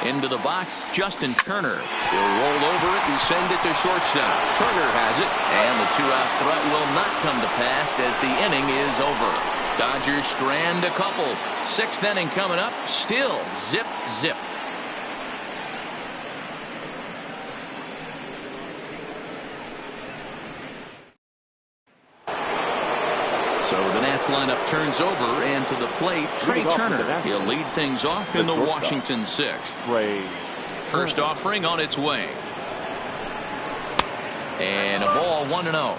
Into the box, Justin Turner. He'll roll over it and send it to shortstop. Turner has it, and the 2-out threat will not come to pass as the inning is over. Dodgers strand a couple. 6th inning coming up. Still zip, zip. So the Nats lineup turns over, and to the plate, Trey Turner. He'll lead things off in the Washington 6th. First offering on its way. And a ball 1-0.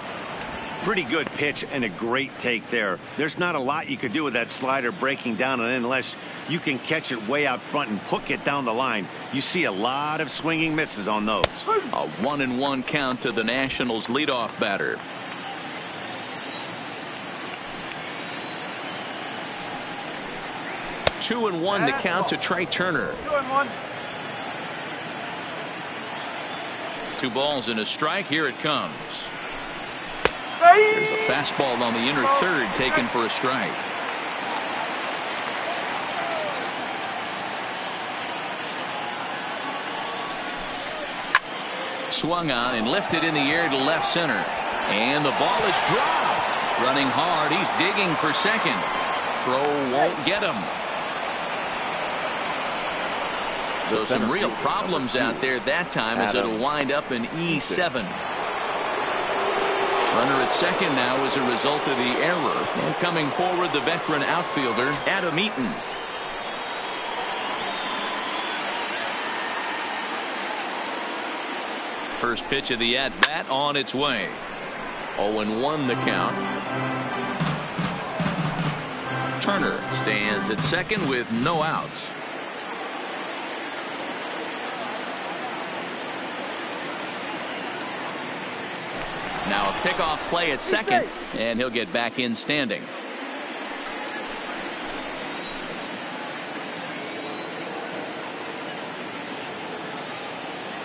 Pretty good pitch and a great take there. There's not a lot you could do with that slider breaking down, and unless you can catch it way out front and hook it down the line, you see a lot of swinging misses on those. A 1-1 count to the Nationals leadoff batter. Two and one the count to Trey Turner. 2-1. 2 balls and a strike. Here it comes. There's a fastball on the inner third taken for a strike. Swung on and lifted in the air to left center. And the ball is dropped. Running hard. He's digging for second. Throw won't get him. So some real problems out there that time as it'll wind up in E7. Runner at second now as a result of the error. And coming forward, the veteran outfielder, Adam Eaton. First pitch of the at-bat on its way. 0-1 the count. Turner stands at second with no outs. Now a pickoff play at second, and he'll get back in standing.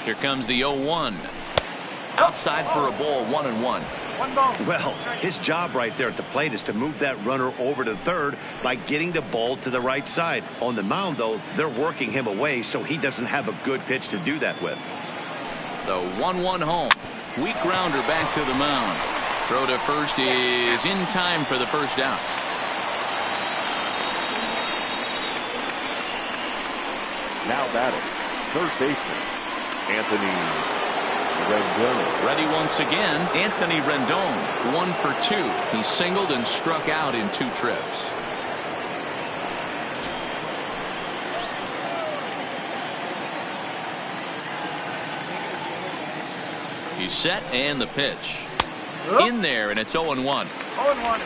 Here comes the 0-1. Outside for a ball, 1-1. Well, his job right there at the plate is to move that runner over to third by getting the ball to the right side. On the mound, though, they're working him away, so he doesn't have a good pitch to do that with. The 1-1 home. Weak grounder back to the mound. Throw to first is in time for the first out. Now batting, third baseman, Anthony Rendon. Ready once again, Anthony Rendon, 1 for 2. He singled and struck out in 2 trips. He's set and the pitch. In there, and it's 0-1.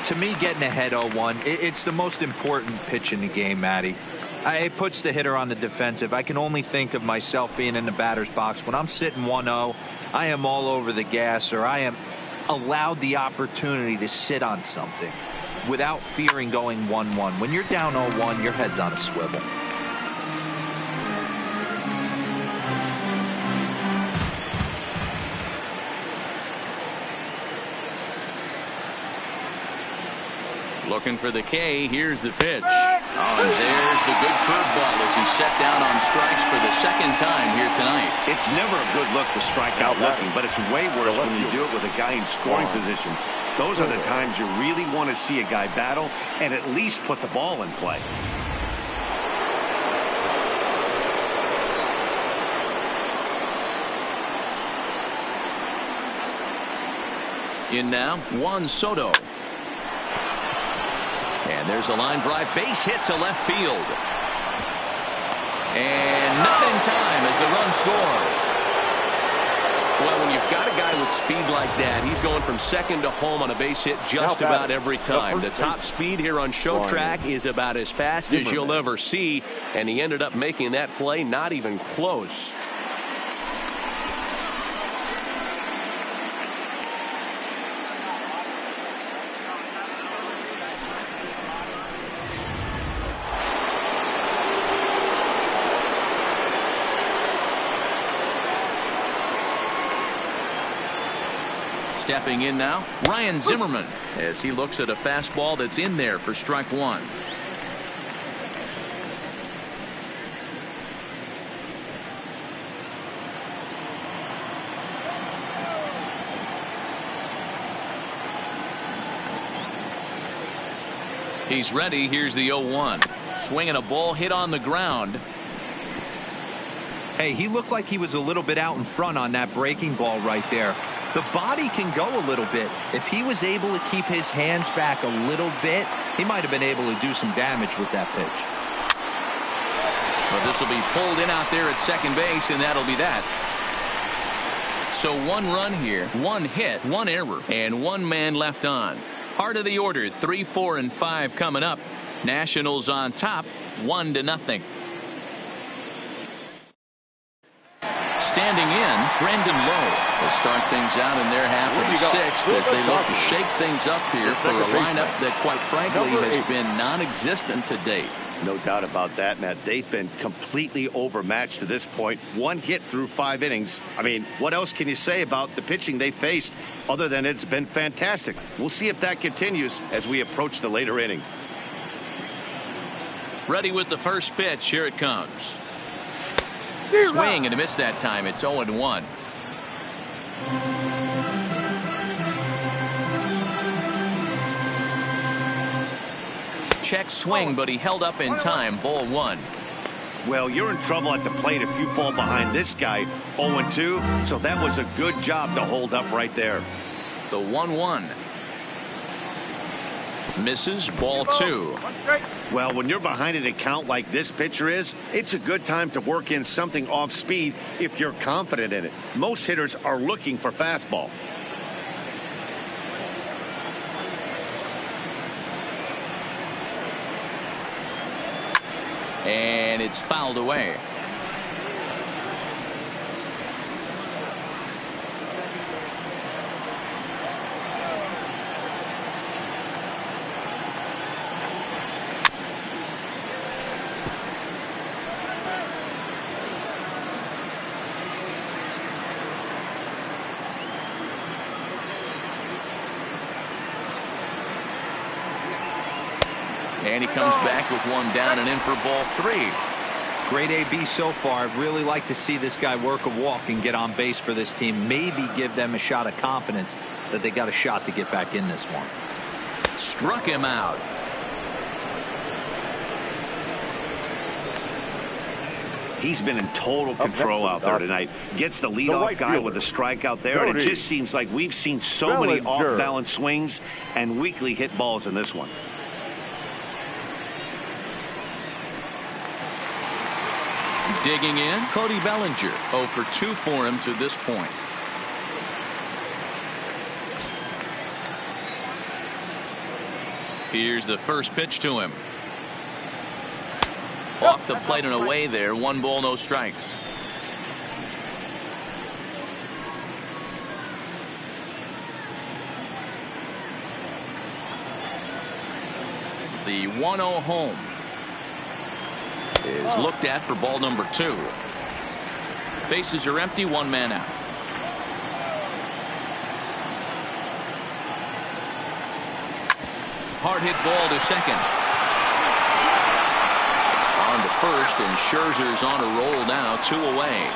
To me, getting ahead 0-1, it's the most important pitch in the game, Matty. It puts the hitter on the defensive. I can only think of myself being in the batter's box. When I'm sitting 1-0, I am all over the gas, or I am allowed the opportunity to sit on something without fearing going 1-1. When you're down 0-1, your head's on a swivel. Looking for the K. Here's the pitch. Oh, and there's the good curveball as he's set down on strikes for the 2nd time here tonight. It's never a good look to strike out looking, but it's way worse when you do it with a guy in scoring position. Those are the times you really want to see a guy battle and at least put the ball in play. In now, Juan Soto. And there's a line drive, base hit to left field. And not in time as the run scores. Well, when you've got a guy with speed like that, he's going from second to home on a base hit just about every time. The top speed here on show track is about as fast as you'll ever see, and he ended up making that play not even close. Stepping in now, Ryan Zimmerman, as he looks at a fastball that's in there for strike 1. He's ready. Here's the 0-1. Swinging a ball hit on the ground. Hey, he looked like he was a little bit out in front on that breaking ball right there. The body can go a little bit. If he was able to keep his hands back a little bit, he might have been able to do some damage with that pitch. But this will be pulled in out there at second base, and that'll be that. So 1 run here, 1 hit, 1 error, and 1 man left on. Heart of the order, 3, 4, and 5 coming up. Nationals on top, 1-0. Standing in, Brandon Lowe will start things out in their half of the 6th as they look to shake things up here for a lineup that, quite frankly, has been non-existent to date. No doubt about that, Matt. They've been completely overmatched to this point. 1 hit through 5 innings. I mean, what else can you say about the pitching they faced other than it's been fantastic? We'll see if that continues as we approach the later inning. Ready with the first pitch. Here it comes. Swing and a miss that time. It's 0-1. Check swing, but he held up in time. Ball 1. Well, you're in trouble at the plate if you fall behind this guy. 0-2, so that was a good job to hold up right there. The 1-1. Misses. Ball 2. Well, when you're behind an account like this pitcher is, it's a good time to work in something off speed if you're confident in it. Most hitters are looking for fastball. And it's fouled away. And he comes back with 1 down and in for ball 3. Great AB so far. I'd really like to see this guy work a walk and get on base for this team. Maybe give them a shot of confidence that they got a shot to get back in this one. Struck him out. He's been in total control out there tonight. Gets the leadoff guy with a strikeout there, and it just seems like we've seen so many off-balance swings and weakly hit balls in this one. Digging in, Cody Bellinger. 0 for 2 for him to this point. Here's the first pitch to him. Off the plate and away there. 1 ball, no strikes. The 1-0 home is looked at for ball number 2. Bases are empty, 1 man out. Hard hit ball to second. On to first, and Scherzer's on a roll now, 2 away.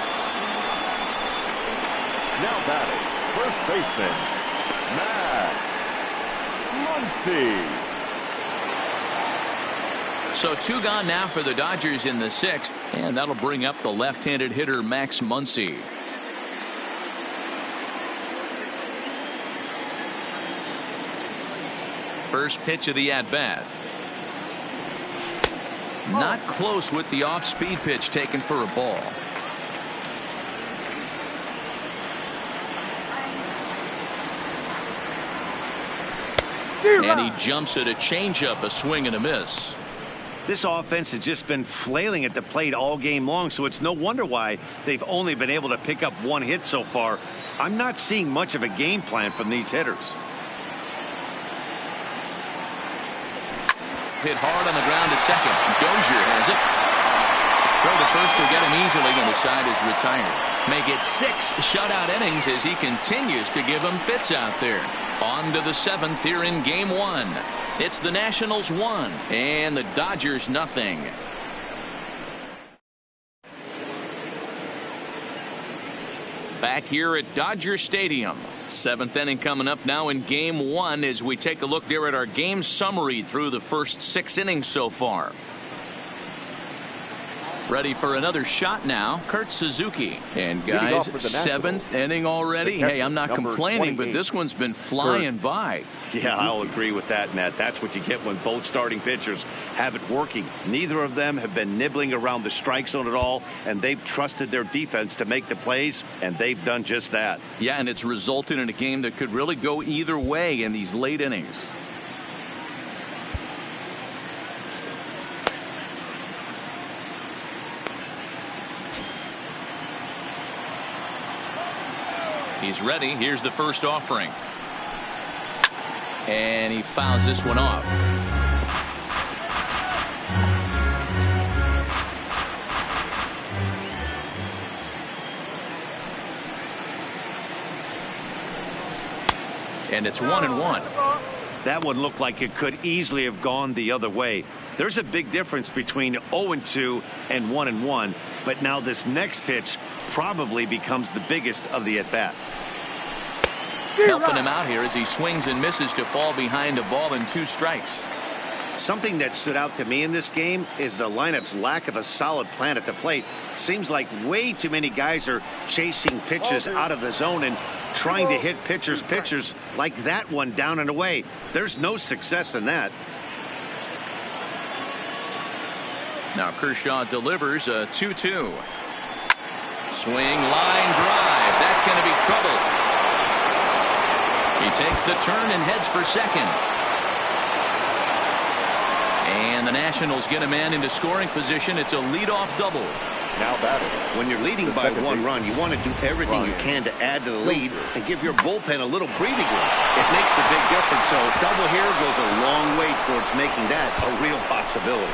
Now batting, first baseman, Matt Muncy. So 2 gone now for the Dodgers in the 6th, and that'll bring up the left-handed hitter Max Muncy. First pitch of the at-bat. Not close with the off-speed pitch taken for a ball. And he jumps at a changeup, a swing and a miss. This offense has just been flailing at the plate all game long, so it's no wonder why they've only been able to pick up 1 hit so far. I'm not seeing much of a game plan from these hitters. Hit hard on the ground to second. Dozier has it. Throw to first will get him easily, and the side is retired. Make it 6 shutout innings as he continues to give them fits out there. On to the 7th here in game 1. It's the Nationals 1 and the Dodgers nothing. Back here at Dodger Stadium. 7th inning coming up now in game 1 as we take a look there at our game summary through the first 6 innings so far. Ready for another shot now, Kurt Suzuki. And guys, 7th inning already. Hey, I'm not complaining, but this one's been flying by. Yeah, I'll agree with that, Matt. That's what you get when both starting pitchers have it working. Neither of them have been nibbling around the strike zone at all, and they've trusted their defense to make the plays, and they've done just that. Yeah, and it's resulted in a game that could really go either way in these late innings. He's ready. Here's the first offering. And he fouls this one off. And it's 1-1. That one looked like it could easily have gone the other way. There's a big difference between 0-2 and 1-1, but now this next pitch probably becomes the biggest of the at-bat. Helping him out here as he swings and misses to fall behind a ball and 2 strikes. Something that stood out to me in this game is the lineup's lack of a solid plan at the plate. Seems like way too many guys are chasing pitches out of the zone and trying to hit pitchers like that one down and away. There's no success in that. Now Kershaw delivers a 2-2. Swing, line drive. That's going to be trouble. He takes the turn and heads for second. And the Nationals get a man into scoring position. It's a leadoff double. Now batting. When you're leading by 1 run, you want to do everything you can to add to the lead and give your bullpen a little breathing room. It makes a big difference. So double here goes a long way towards making that a real possibility.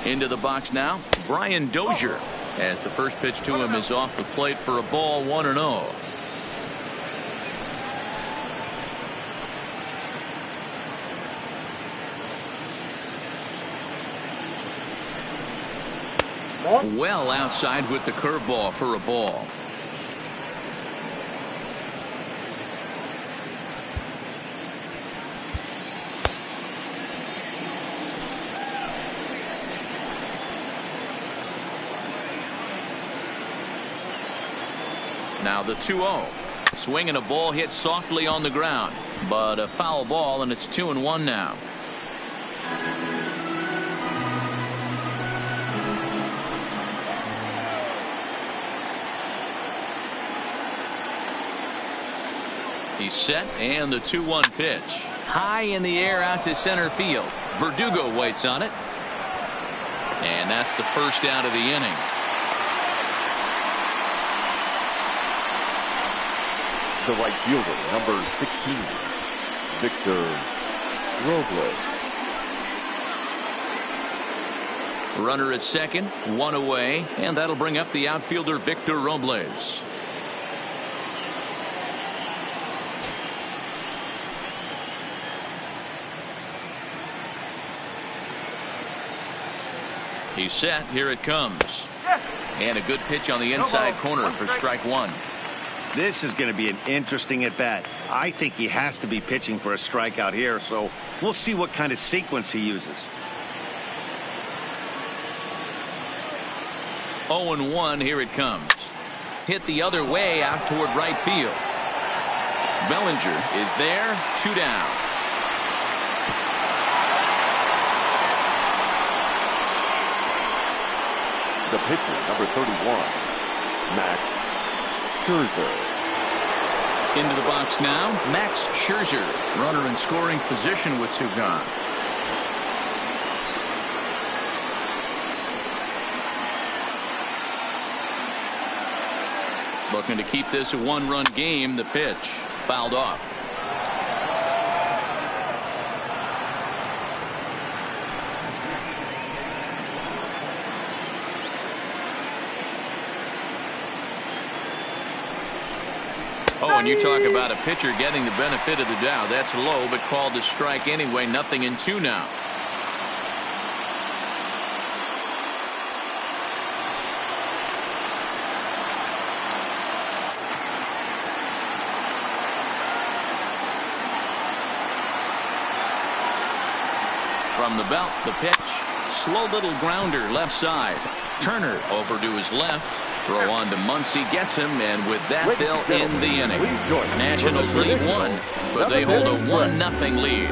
Into the box now, Brian Dozier, as the first pitch to him is off the plate for a ball, 1-0. Well outside with the curveball for a ball. Now the 2-0. Swing and a ball hit softly on the ground, but a foul ball, and it's 2-1 now. He's set, and the 2-1 pitch. High in the air out to center field. Verdugo waits on it. And that's the first out of the inning. The right fielder, number 16, Victor Robles. Runner at second, one away, and that'll bring up the outfielder Victor Robles. He's set. Here it comes. And a good pitch on the inside corner for strike one. This is going to be an interesting at bat. I think he has to be pitching for a strikeout here, so we'll see what kind of sequence he uses. 0-1. Here it comes. Hit the other way out toward right field. Bellinger is there. 2 down. The pitcher, number 31, Max Scherzer. Into the box now, Max Scherzer. Runner in scoring position with 2 gone. Looking to keep this a 1-run game. The pitch fouled off. Oh, and you talk about a pitcher getting the benefit of the doubt. That's low, but called a strike anyway. 0-2 now. From the belt, the pitch. Slow little grounder left side. Turner over to his left. Throw on to Muncy, gets him, and with that they'll end the inning. Nationals lead 1, but they hold a 1-0 lead.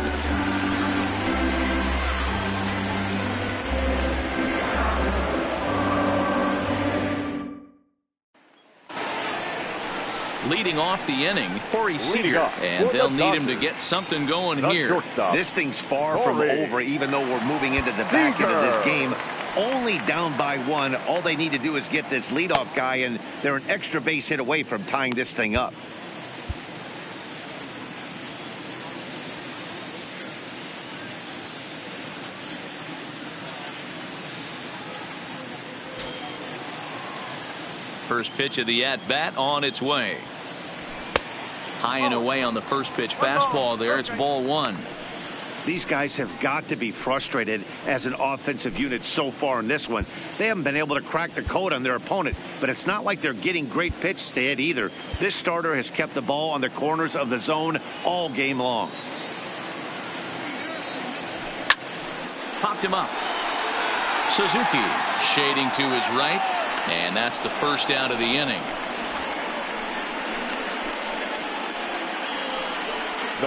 Leading off the inning, Corey Seager, and they'll need him to get something going here. This thing's far from over, even though we're moving into the back end of this game. Only down by 1. All they need to do is get this leadoff guy, and they're an extra base hit away from tying this thing up. First pitch of the at-bat on its way. High and away on the first pitch fastball there. It's ball 1. These guys have got to be frustrated as an offensive unit so far in this one. They haven't been able to crack the code on their opponent, but it's not like they're getting great pitches to hit either. This starter has kept the ball on the corners of the zone all game long. Popped him up. Suzuki shading to his right, and that's the first out of the inning.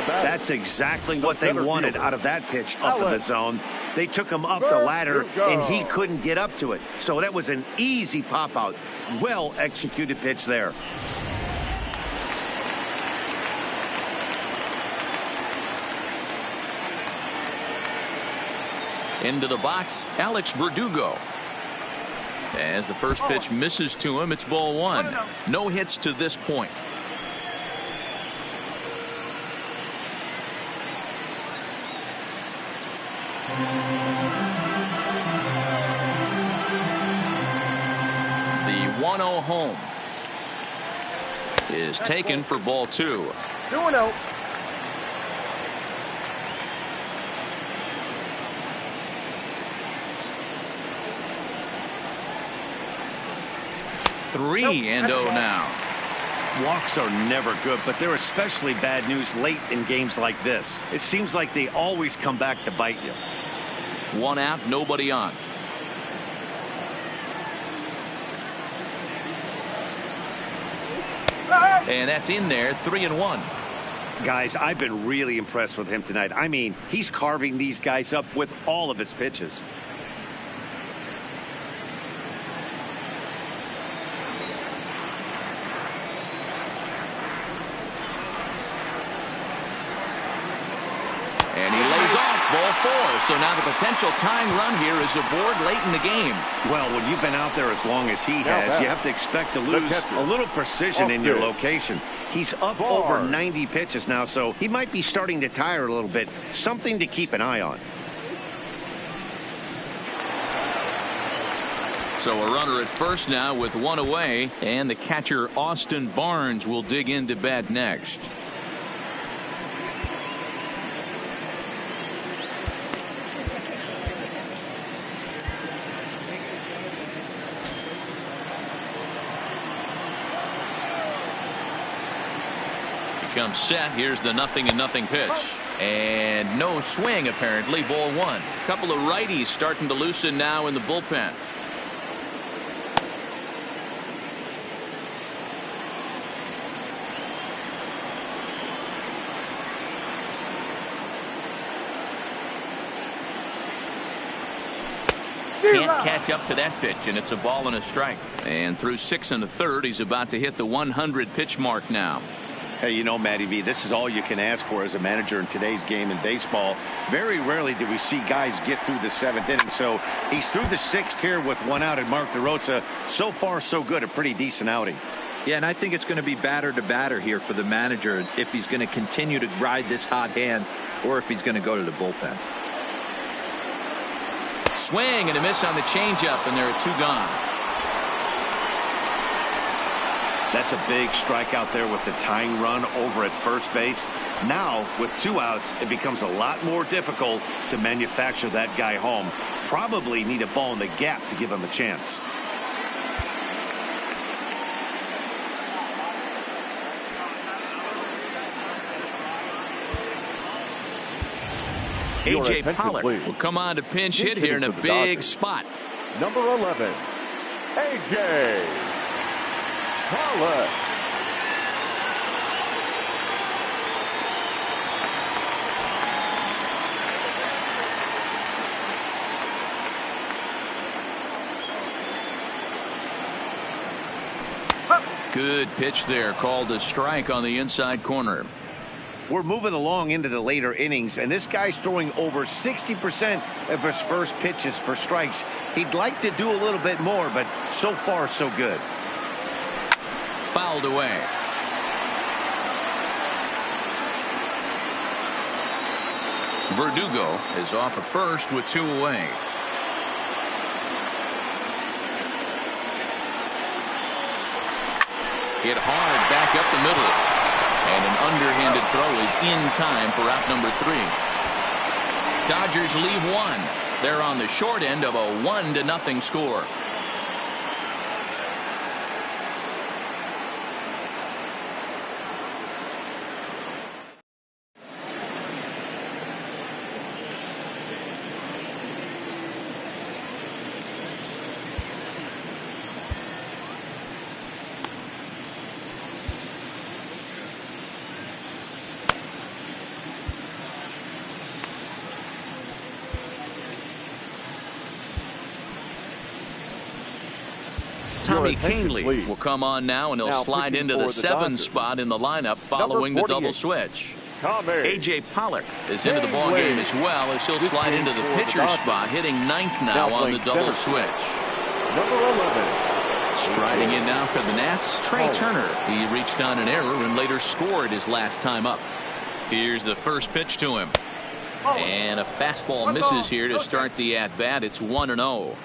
That's exactly what they wanted out of that pitch up in the zone. They took him up the ladder, and he couldn't get up to it. So that was an easy pop-out. Well-executed pitch there. Into the box, Alex Verdugo. As the first pitch misses to him, it's ball 1. No hits to this point. 1-0 home. Is taken for ball 2. 2-0. Three and 0 now. Walks are never good, but they're especially bad news late in games like this. It seems like they always come back to bite you. 1 out, nobody on. And that's in there, 3-1. Guys, I've been really impressed with him tonight. I mean, he's carving these guys up with all of his pitches. And he lays off ball 4. So now the potential tying run here is aboard late in the game. Well, when you've been out there as long as he has, you have to expect to lose a little precision in your location. He's up over 90 pitches now, so he might be starting to tire a little bit. Something to keep an eye on. So a runner at first now with 1 away, and the catcher Austin Barnes will dig into bat next. Comes set. Here's the 0-0 pitch. And no swing, apparently. Ball 1. Couple of righties starting to loosen now in the bullpen. Can't catch up to that pitch, and it's a ball and a strike. And through 6 1/3, he's about to hit the 100 pitch mark now. Hey, you know, Matty V, this is all you can ask for as a manager in today's game in baseball. Very rarely do we see guys get through the 7th inning. So he's through the 6th here with 1 out, and Mark DeRosa, so far so good, a pretty decent outing. Yeah, and I think it's going to be batter to batter here for the manager if he's going to continue to ride this hot hand or if he's going to go to the bullpen. Swing and a miss on the changeup, and there are 2 gone. That's a big strikeout there with the tying run over at first base. Now, with 2 outs, it becomes a lot more difficult to manufacture that guy home. Probably need a ball in the gap to give him a chance. A.J. Pollock will come on to pinch hit here in a big spot. Number 11, A.J. Pollock. Good pitch there, called a strike on the inside corner. We're moving along into the later innings, and this guy's throwing over 60% of his first pitches for strikes. He'd like to do a little bit more, but so far so good. Fouled away. Verdugo is off at first with 2 away. Hit hard back up the middle. And an underhanded throw is in time for out number 3. Dodgers leave 1. They're on the short end of a 1-0 score. Tommy Kahnle will come on now, and he'll slide into the 7th spot in the lineup following the double switch. A.J. Pollock is into the ball game as well, as he'll slide into the pitcher's spot, hitting 9th now on the double switch. Number 11. Striding in now for the Nats, Trey Turner. He reached on an error and later scored his last time up. Here's the first pitch to him. And a fastball misses here to start the at-bat. It's 1-0.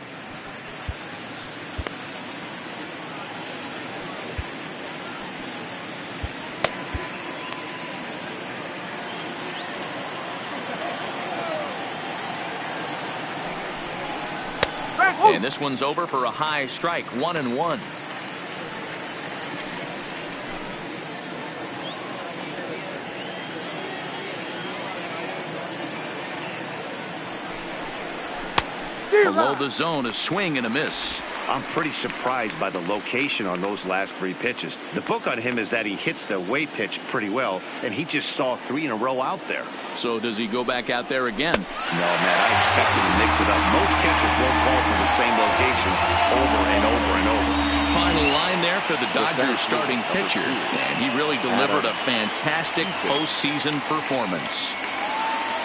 And this one's over for a high strike, 1-1. Below the zone, a swing and a miss. I'm pretty surprised by the location on those last 3 pitches. The book on him is that he hits the away pitch pretty well, and he just saw 3 in a row out there. So does he go back out there again? No, Matt, I expect him to mix it up. Most catchers won't fall from the same location over and over and over. Final line there for the Dodgers starting pitcher, and he really delivered a fantastic postseason performance.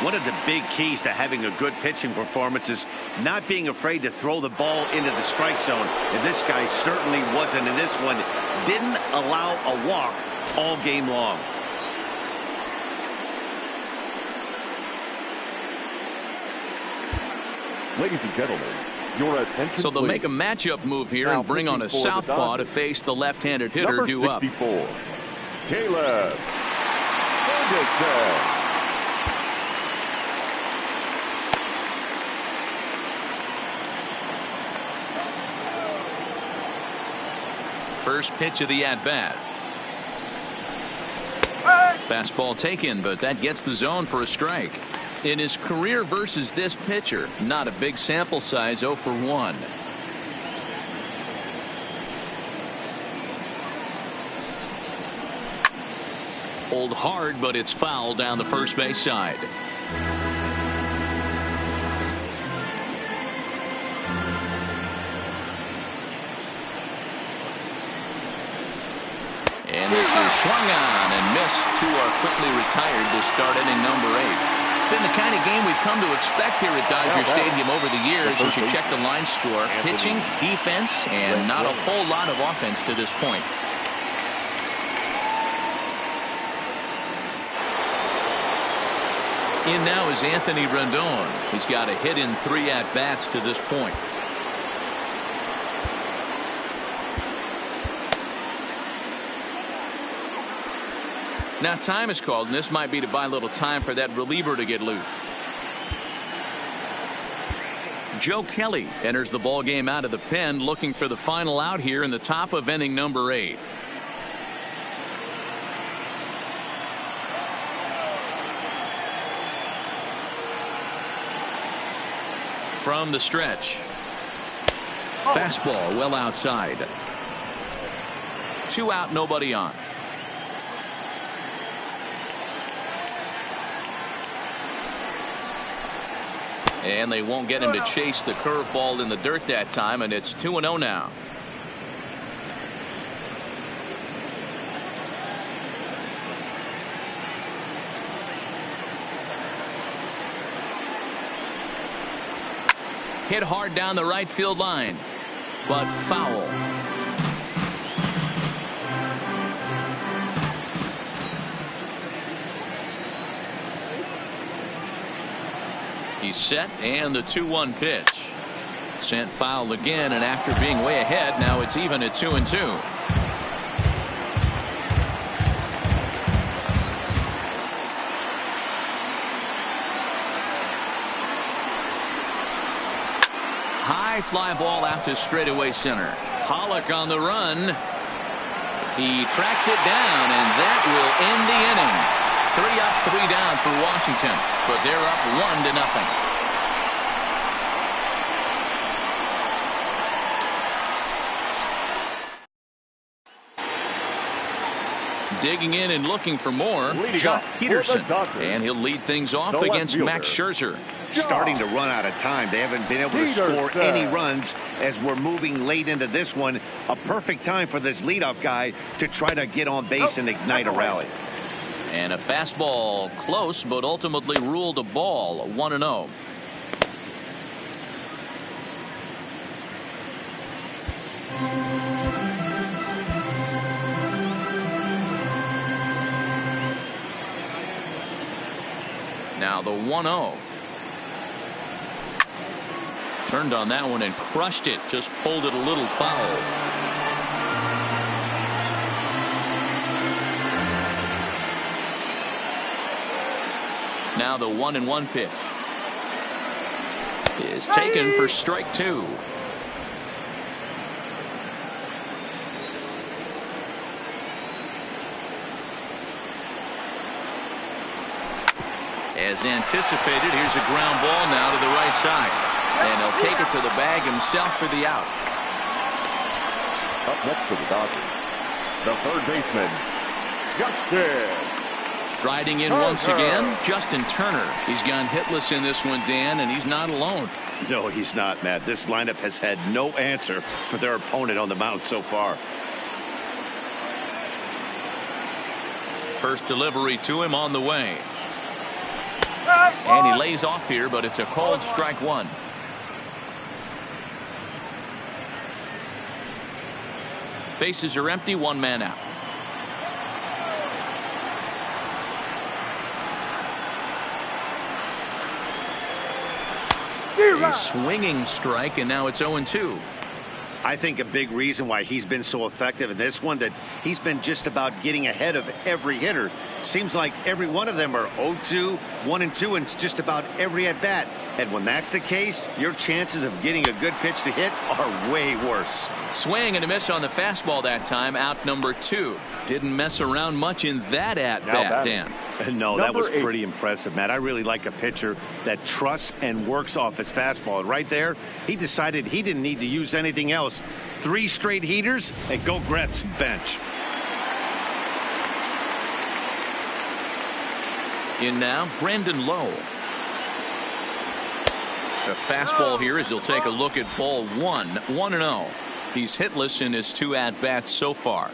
One of the big keys to having a good pitching performance is not being afraid to throw the ball into the strike zone. And this guy certainly wasn't in this one. Didn't allow a walk all game long. Ladies and gentlemen, your attention. So they'll please. make a matchup move here Now and bring on a pitching for the southpaw to Dodgers. face the left-handed hitter Number due up. 64, Caleb Ferguson. First pitch of the at-bat. Fastball taken, but that gets the zone for a strike. In his career versus this pitcher, not a big sample size, 0 for 1. Pulled hard, but it's foul down the first base side. And this is swung on and missed. 2 are quickly retired to start inning number 8. It's been the kind of game we've come to expect here at Dodger Stadium over the years as you check the line score. Pitching, defense, and not a whole lot of offense to this point. In now is Anthony Rendon. He's got a hit in 3 at-bats to this point. Now time is called, and this might be to buy a little time for that reliever to get loose. Joe Kelly enters the ball game out of the pen, looking for the final out here in the top of inning number 8. From the stretch. Fastball well outside. 2 out, nobody on. And they won't get him to chase the curveball in the dirt that time, and it's 2-0 now. Hit hard down the right field line, but foul. He's set, and the 2-1 pitch. Sent foul again, and after being way ahead, now it's even at 2-2. High fly ball out to straightaway center. Pollock on the run. He tracks it down, and that will end the inning. 3 up, 3 down for Washington, but they're up 1-0. Digging in and looking for more, Jock Peterson, and he'll lead things off against Max Scherzer. Starting to run out of time. They haven't been able to score any runs as we're moving late into this one. A perfect time for this leadoff guy to try to get on base and ignite a rally. And a fastball close, but ultimately ruled a ball. 1-0. Now the 1-0. Turned on that one and crushed it. Just pulled it a little foul. Now the 1-1 pitch is taken for strike 2. As anticipated, here's a ground ball now to the right side. And he'll take it to the bag himself for the out. Up next for the Dodgers, the third baseman, Justin. Striding in once again, Justin Turner. He's gone hitless in this one, Dan, and he's not alone. No, he's not, Matt. This lineup has had no answer for their opponent on the mound so far. First delivery to him on the way. And he lays off here, but it's a called strike one. Bases are empty, one man out. A swinging strike, and now it's 0-2. I think a big reason why he's been so effective in this one, that he's been just about getting ahead of every hitter. Seems like every one of them are 0-2, 1-2, and it's just about every at bat. And when that's the case, your chances of getting a good pitch to hit are way worse. Swing and a miss on the fastball that time, out number 2. Didn't mess around much in that at bat, Dan. No, that was pretty impressive, Matt. I really like a pitcher that trusts and works off his fastball. And right there, he decided he didn't need to use anything else. 3 straight heaters and go grab some bench. In now, Brandon Lowe. The fastball here as he'll take a look at ball 1, 1-0. He's hitless in his 2 at-bats so far.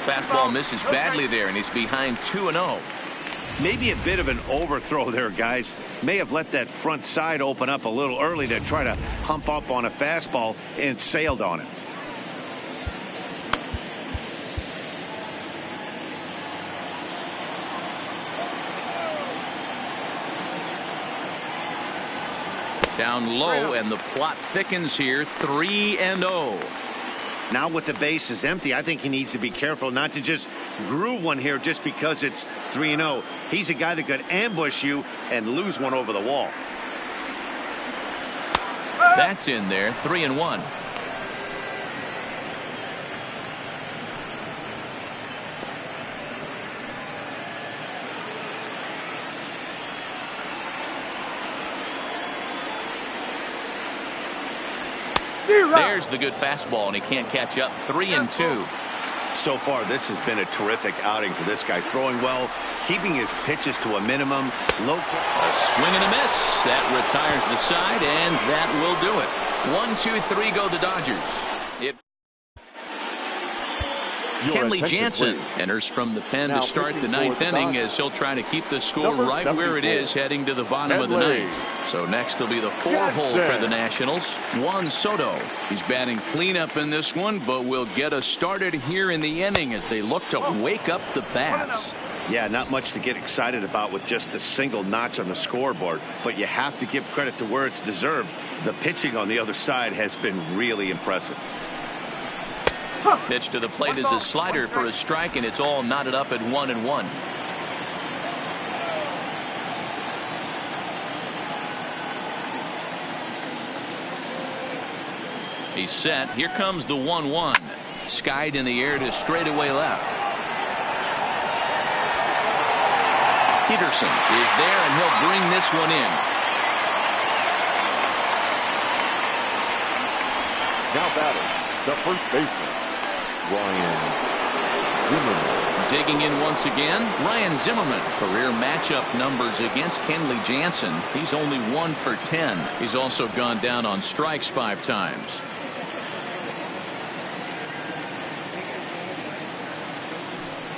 Fastball misses badly there, and he's behind 2-0. Maybe a bit of an overthrow there, guys. May have let that front side open up a little early to try to hump up on a fastball and sailed on it. Down low, and the plot thickens here, 3-0. Now with the bases empty, I think he needs to be careful not to just groove one here just because it's 3-0. He's a guy that could ambush you and lose one over the wall. That's in there, 3-1. There's the good fastball, and he can't catch up. 3-2. So far, this has been a terrific outing for this guy. Throwing well, keeping his pitches to a minimum. Low. A swing and a miss. That retires the side, and that will do it. 1, 2, 3 go the Dodgers. Kenley Jansen enters from the pen to start the 9th inning as he'll try to keep the score right where it is heading to the bottom of the 9th. So next will be the 4th hole for the Nationals. Juan Soto. He's batting cleanup in this one, but will get us started here in the inning as they look to wake up the bats. Yeah, not much to get excited about with just a single notch on the scoreboard, but you have to give credit to where it's deserved. The pitching on the other side has been really impressive. Pitch to the plate is a slider for a strike, and it's all knotted up at 1-1. He's set. Here comes the 1-1. Skied in the air to straightaway left. Peterson is there, and he'll bring this one in. Now batting, the first baseman, Ryan Zimmerman. Digging in once again, Ryan Zimmerman. Career matchup numbers against Kenley Jansen. He's only 1 for 10. He's also gone down on strikes 5 times.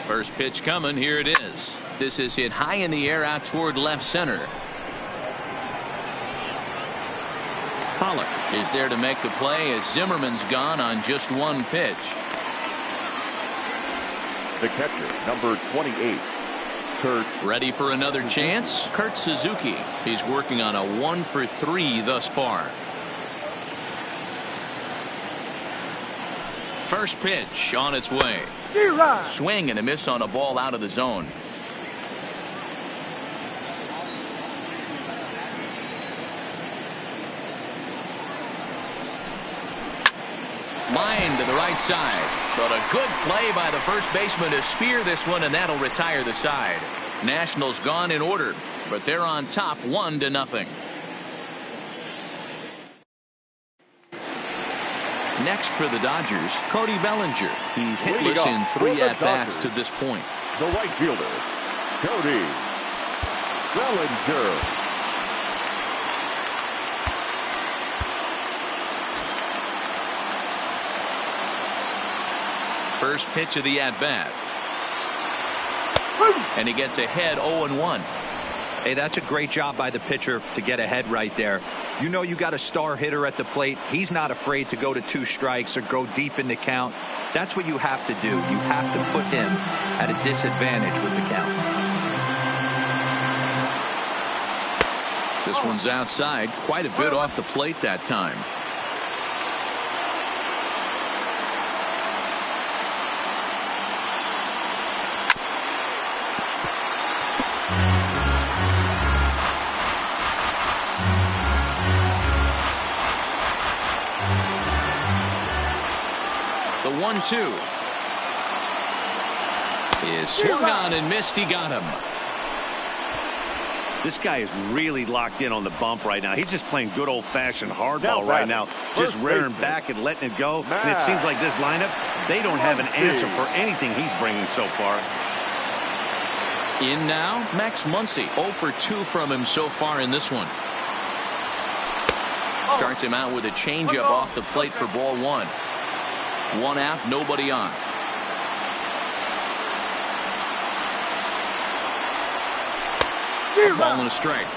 First pitch coming. Here it is. This is hit high in the air out toward left center. Pollock is there to make the play as Zimmerman's gone on just 1 pitch. The catcher, number 28, Kurt. Ready for another chance? Kurt Suzuki. He's working on a 1 for 3 thus far. First pitch on its way. Swing and a miss on a ball out of the zone. Line to the right side. But a good play by the first baseman to spear this one, and that'll retire the side. Nationals gone in order, but they're on top 1-0. Next for the Dodgers, Cody Bellinger. He's hitless in 3 at-bats to this point. The right fielder, Cody Bellinger. First pitch of the at-bat. And he gets ahead 0-1. Hey, that's a great job by the pitcher to get ahead right there. You know you got a star hitter at the plate. He's not afraid to go to 2 strikes or go deep in the count. That's what you have to do. You have to put him at a disadvantage with the count. This one's outside, quite a bit off the plate that time. The 1-2 is swung on and missed. He got him. This guy is really locked in on the bump right now. He's just playing good old-fashioned hardball right now, just rearing back and letting it go. And it seems like this lineup, they don't have an answer for anything he's bringing so far. In now, Max Muncy. 0 for 2 from him so far in this one. Starts him out with a changeup off the plate for ball 1. 1 out, nobody on. Ball and a strike.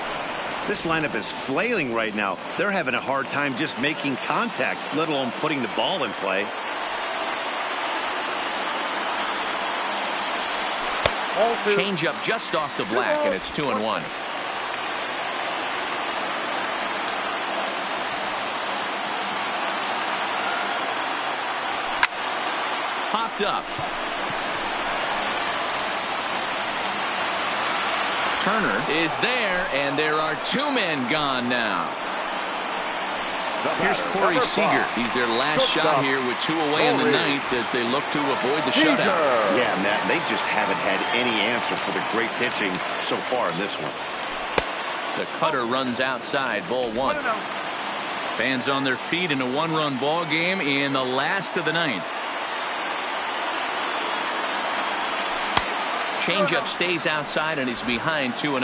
This lineup is flailing right now. They're having a hard time just making contact, let alone putting the ball in play. Changeup just off the black, and it's 2-1. Popped up. Turner is there, and there are 2 men gone now. Here's Corey Seager. He's their last shot here with 2 away in the 9th as they look to avoid the shutout. Yeah, Matt, they just haven't had any answer for the great pitching so far in this one. The cutter runs outside, ball 1. Fans on their feet in a 1-run ball game in the last of the 9th. Changeup stays outside, and he's behind 2-0.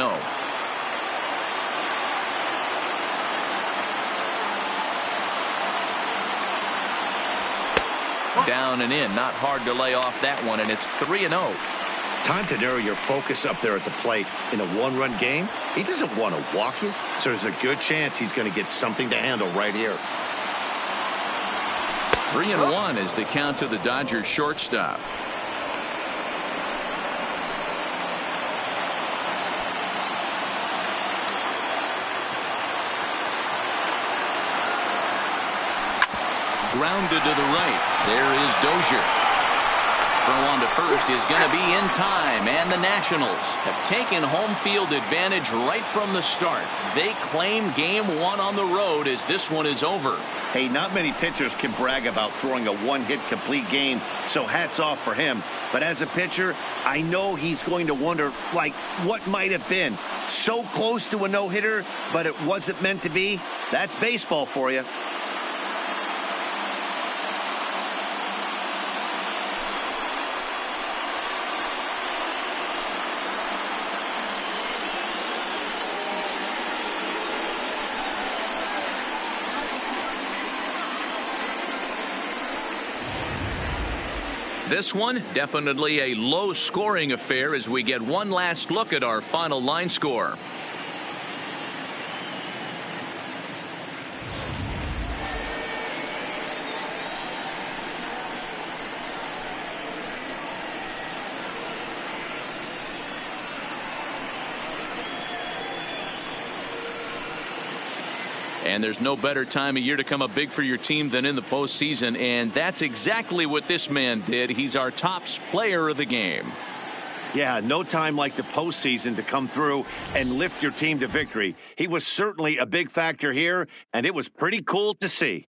Down and in, not hard to lay off that one, and it's 3-0. Time to narrow your focus up there at the plate. In a 1-run game, he doesn't want to walk you, so there's a good chance he's going to get something to handle right here. 3-1 is the count to the Dodgers shortstop. Grounded to the right. There is Dozier. Throw on to first is going to be in time, and the Nationals have taken home field advantage right from the start. They claim game 1 on the road as this one is over. Hey, not many pitchers can brag about throwing a 1-hit complete game, so hats off for him. But as a pitcher, I know he's going to wonder, like, what might have been. So close to a no-hitter, but it wasn't meant to be. That's baseball for you. This one, definitely a low-scoring affair as we get one last look at our final line score. And there's no better time of year to come up big for your team than in the postseason, and that's exactly what this man did. He's our top player of the game. Yeah, no time like the postseason to come through and lift your team to victory. He was certainly a big factor here, and it was pretty cool to see.